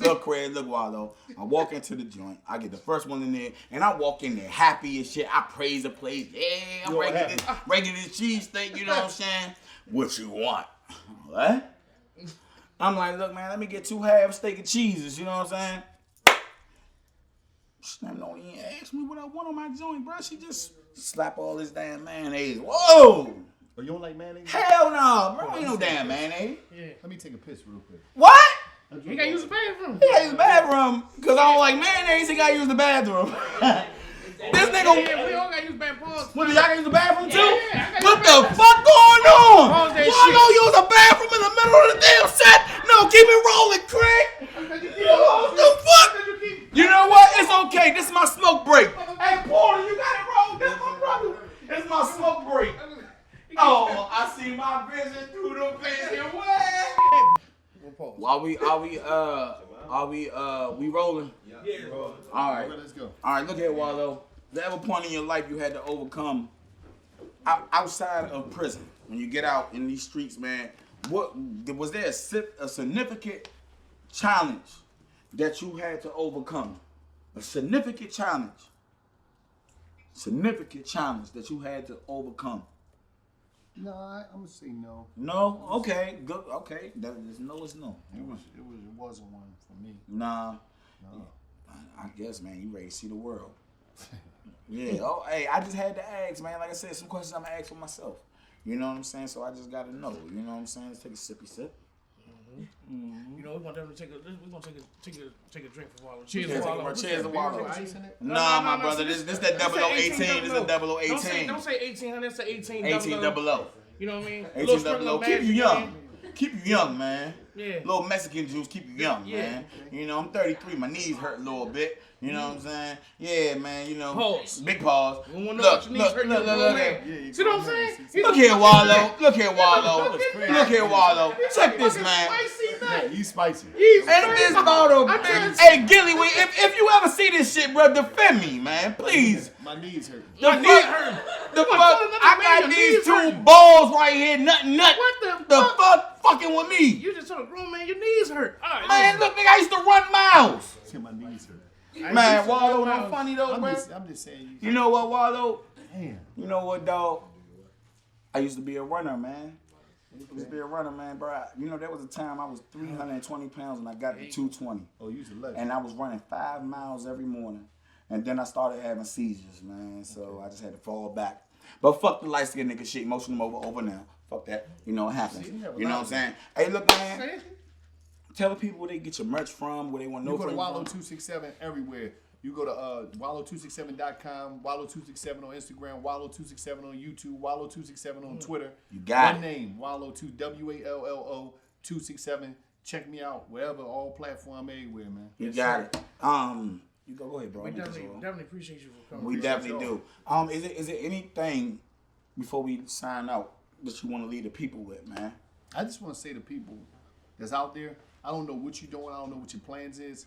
Look, Craig. Look, Wallo. I walk into the joint. I get the first one in there, and I walk in there happy as shit. I praise the place. Yeah, I'm breaking this cheesesteak. You know what I'm saying? What you want? What? I'm like, look, man. Let me get 2 half steak and cheeses. You know what I'm saying? She don't even ask me what I want on my joint, bro. She just slap all this damn mayonnaise. Whoa! Oh, you don't like mayonnaise? Hell no, bro. Ain't no damn mayonnaise. Yeah. Let me take a piss real quick. What? He gotta use the bathroom. He gotta use the bathroom. Because I don't like mayonnaise, he gotta use the bathroom. This nigga. Yeah, we all gotta use bathroom. What, do y'all gotta use the bathroom too? Yeah, I gotta What use the the fuck going on? Pause that Why shit. don't use a bathroom in the middle of the damn set? No, keep it rolling, Craig. What the fuck? You know what? It's okay. This is my smoke break. Hey, Porter, you got it wrong. This is my brother. It's my smoke break. Oh, I see my vision through the vision. What? We rolling? Yeah. All right. Let's go. All right, look here, Wallo. There ever point in your life you had to overcome outside of prison? When you get out in these streets, man, what was there a significant challenge that you had to overcome? A significant challenge that you had to overcome. No, I'm gonna say no. No? Okay, good. Okay, no is no. It wasn't one for me. Nah. No. I guess, man, you ready to see the world. Yeah. Oh, hey, I just had to ask, man. Like I said, some questions I'm gonna ask for myself. You know what I'm saying? So I just gotta know. You know what I'm saying? Let's take a sippy sip. You know, we're gonna definitely take a drink for Wallo. Cheers to Wallo. Cheers to Wallo. Nah, my brother. This that 0018. This is a 0018. Don't say 1800. That's 18. 18 double O. You know what I mean? 18 double O. Keep you young. Keep you young, man. Yeah. Little Mexican juice keep you young, man. You know, I'm 33. My knees hurt a little bit. You know what I'm saying? Yeah, man. You know, pause. Big pause. See what I'm saying? Look here, Wallo. Look here, Wallo. Look here, Wallo. Check this, man. He's spicy. And this bottle, hey, Gilly, if you ever see this shit, bro, defend me, man, please. My knees hurt. The fuck, I got these two balls right here, nothing. What the fuck fucking with me? You just told a grown man your knees hurt. All right, man, look, nigga, I used to run miles. My knees hurt. Man, Wallo, not funny though, bro. I'm just saying. You know what, Wallo? Damn. You know what, dog? I used to be a runner, man. Bro. You know, there was a time I was 320 pounds and I got to 220. Oh, you was a legend. And I was running 5 miles every morning. And then I started having seizures, man. So I just had to fall back. But fuck the light skinned nigga shit. Motion them over now. Fuck that. You know what happens. You know what I'm saying? Hey, look, man. Tell the people where they get your merch from, where they want to know from. You go to Wallo267 everywhere. You go to Wallo267.com, Wallo267 on Instagram, Wallo267 on YouTube, Wallo267 on Twitter. You got One name, Wallo2, WALLO 267. Check me out wherever, all platform everywhere, man. You got it. You go ahead, bro. We definitely appreciate you for coming. We definitely do. Is it anything before we sign out that you want to leave the people with, man? I just want to say to people that's out there, I don't know what you're doing, I don't know what your plans is,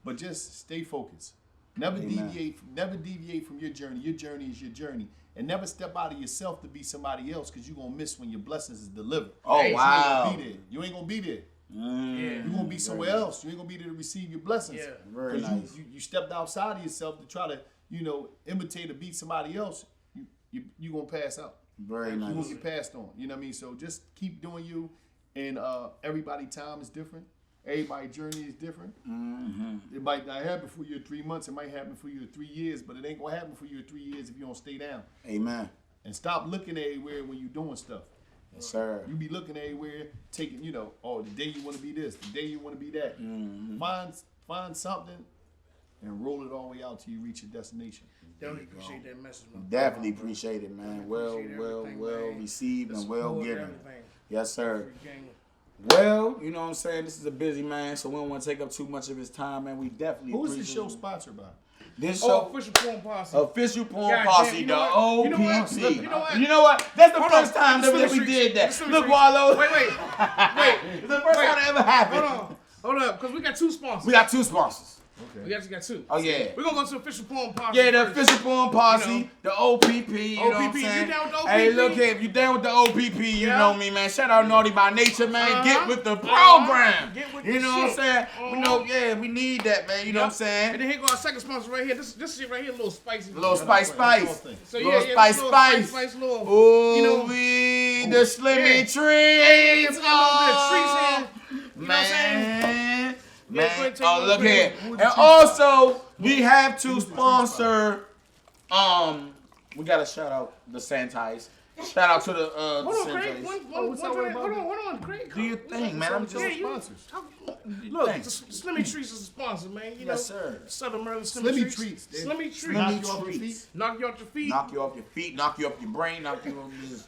but just stay focused. Never deviate from your journey. Your journey is your journey. And never step out of yourself to be somebody else, because you're going to miss when your blessings is delivered. Oh, wow. You ain't going to be there. You're going to be somewhere else. You ain't going to be there to receive your blessings. Yeah. Very nice. You stepped outside of yourself to try to, imitate or beat somebody else. You're going to pass out. Very nice. You're going to get passed on. You know what I mean? So just keep doing you. And everybody's time is different. Everybody's journey is different. Mm-hmm. It might not happen for you in 3 months. It might happen for you in 3 years, but it ain't gonna happen for you in 3 years if you don't stay down. Amen. And stop looking everywhere when you're doing stuff. Yes, sir. You be looking everywhere, taking, the day you want to be this, the day you want to be that. Mm-hmm. Find something and roll it all the way out till you reach your destination. Definitely appreciate that message, man. Definitely appreciate it, man. Well received and well given. Yes, sir. Well, you know what I'm saying? This is a busy man, so we don't want to take up too much of his time, man. We definitely Who's the show sponsored by? This show, Official Porn Posse. Official Porn Posse, the OPP. You know what? That's the first time that we did that. Look, Wallo. Wait. It's the first time that ever happened. Hold up, because we got 2 sponsors. We got 2 sponsors. Okay. We got 2. Oh, yeah. We're going to go to the Official Porn Posse. Yeah, the Official Porn Posse, the OPP, you know what I'm saying? You down with the OPP? Hey, look here, if you down with the OPP, you know me, man. Shout out Naughty by Nature, man. Get with the program. Get with you know what I'm saying? We need that, man. You know what I'm saying? And then here go our second sponsor right here. This shit right here, a little spicy. A little spice. So little spice. Ooh, the Shlimmmmm treats. Oh, man. Man, oh, look here. And also, we have to sponsor, we got to shout out the Sanitize. Shout out to the Sanitize. Hold on, Craig. Do your thing, man. I'm just sponsors. Look, Shlimmmmm Treats is a sponsor, man. Yes, sir. Southern Maryland Shlimmmmm Treats. Shlimmmmm Treats. Knock you off your feet. Knock you off your feet. Knock you off your brain. Knock you off your...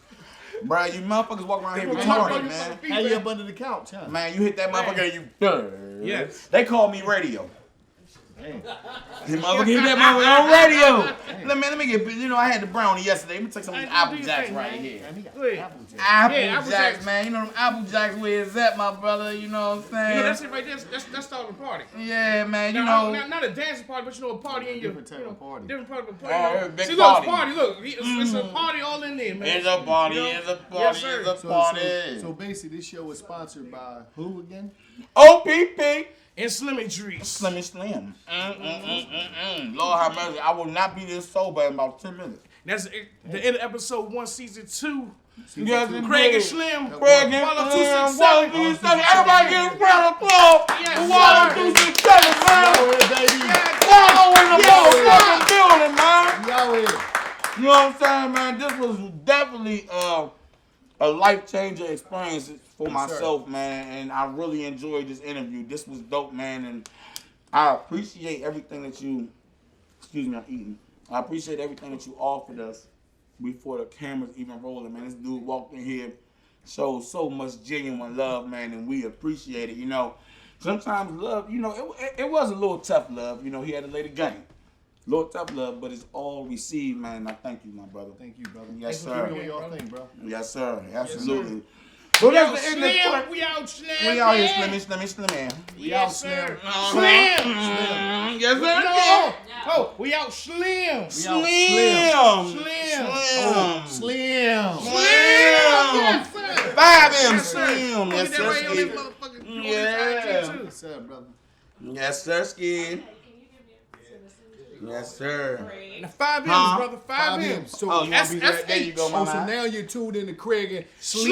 Bro, you motherfuckers walk around here retarded, man. How you up under the couch, huh? Man, you hit that motherfucker and you... Yes. They call me radio. You motherfucker hit that motherfucker on radio. Let me get... I had the brownie yesterday. Let me take some of these Apple Jacks right here. Apple Jacks, man. You know them Apple Jacks, where is that, my brother? You know what I'm saying? That's it right there. That's starting a party. Yeah, man. Not a dancing party, but a party in your... Different type of party. Different part of the party. Big See, party. look, it's party. Look, it's a party all in there, man. It's a party. It's a party. It's a party. So basically, this show is sponsored by who again? OPP. And Shlimmmmm Treats. Slim. Lord have mercy. I will not be this sober in about 10 minutes. That's the end of episode 1, season 2. Yes, Craig and Shlimmmmm. Craig and Wallo Shlimmmmm. 267. Everybody give a round of applause. Wallo 267, man. Wallo in the motherfucking building, man. You know what I'm saying, man? This was definitely a life-changing experience for Yes, myself, man, and I really enjoyed this interview. This was dope, man, and I appreciate everything that you, excuse me, I'm eating. I appreciate everything that you offered us before the cameras even rolling, man. This dude walked in here, showed so much genuine love, man, and we appreciate it, you know. Sometimes love, you know, it was a little tough love, you know, he had to lay the game. Little tough love, but it's all received, man. I thank you, my brother. Thank you, brother. Yes, Thanks sir. for doing your thing, bro. Yes, sir. Absolutely. We out Slim. We out Slim. We out here, Slimmy. We out Slim. Slim. Yes, sir. Oh, we out Slim. Slim. Slim. Yes, sir. 5M Slim. Yes, Get that right on this sir. motherfucking Yeah. What's up, brother? Yes, sir, Skid. Yes, sir. The 5 M's, brother. 5 5 M's. M's. So, Oh, you want to be right there? You go, my so man. now you're tuned in to Craig and Slim.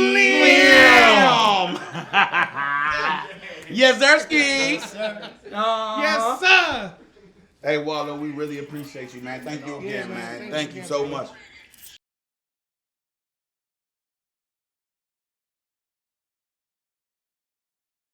Yes, sir, Skid. Yes, sir. Hey, Wallo, we really appreciate you, man. Thank you again, man. Thank you so much.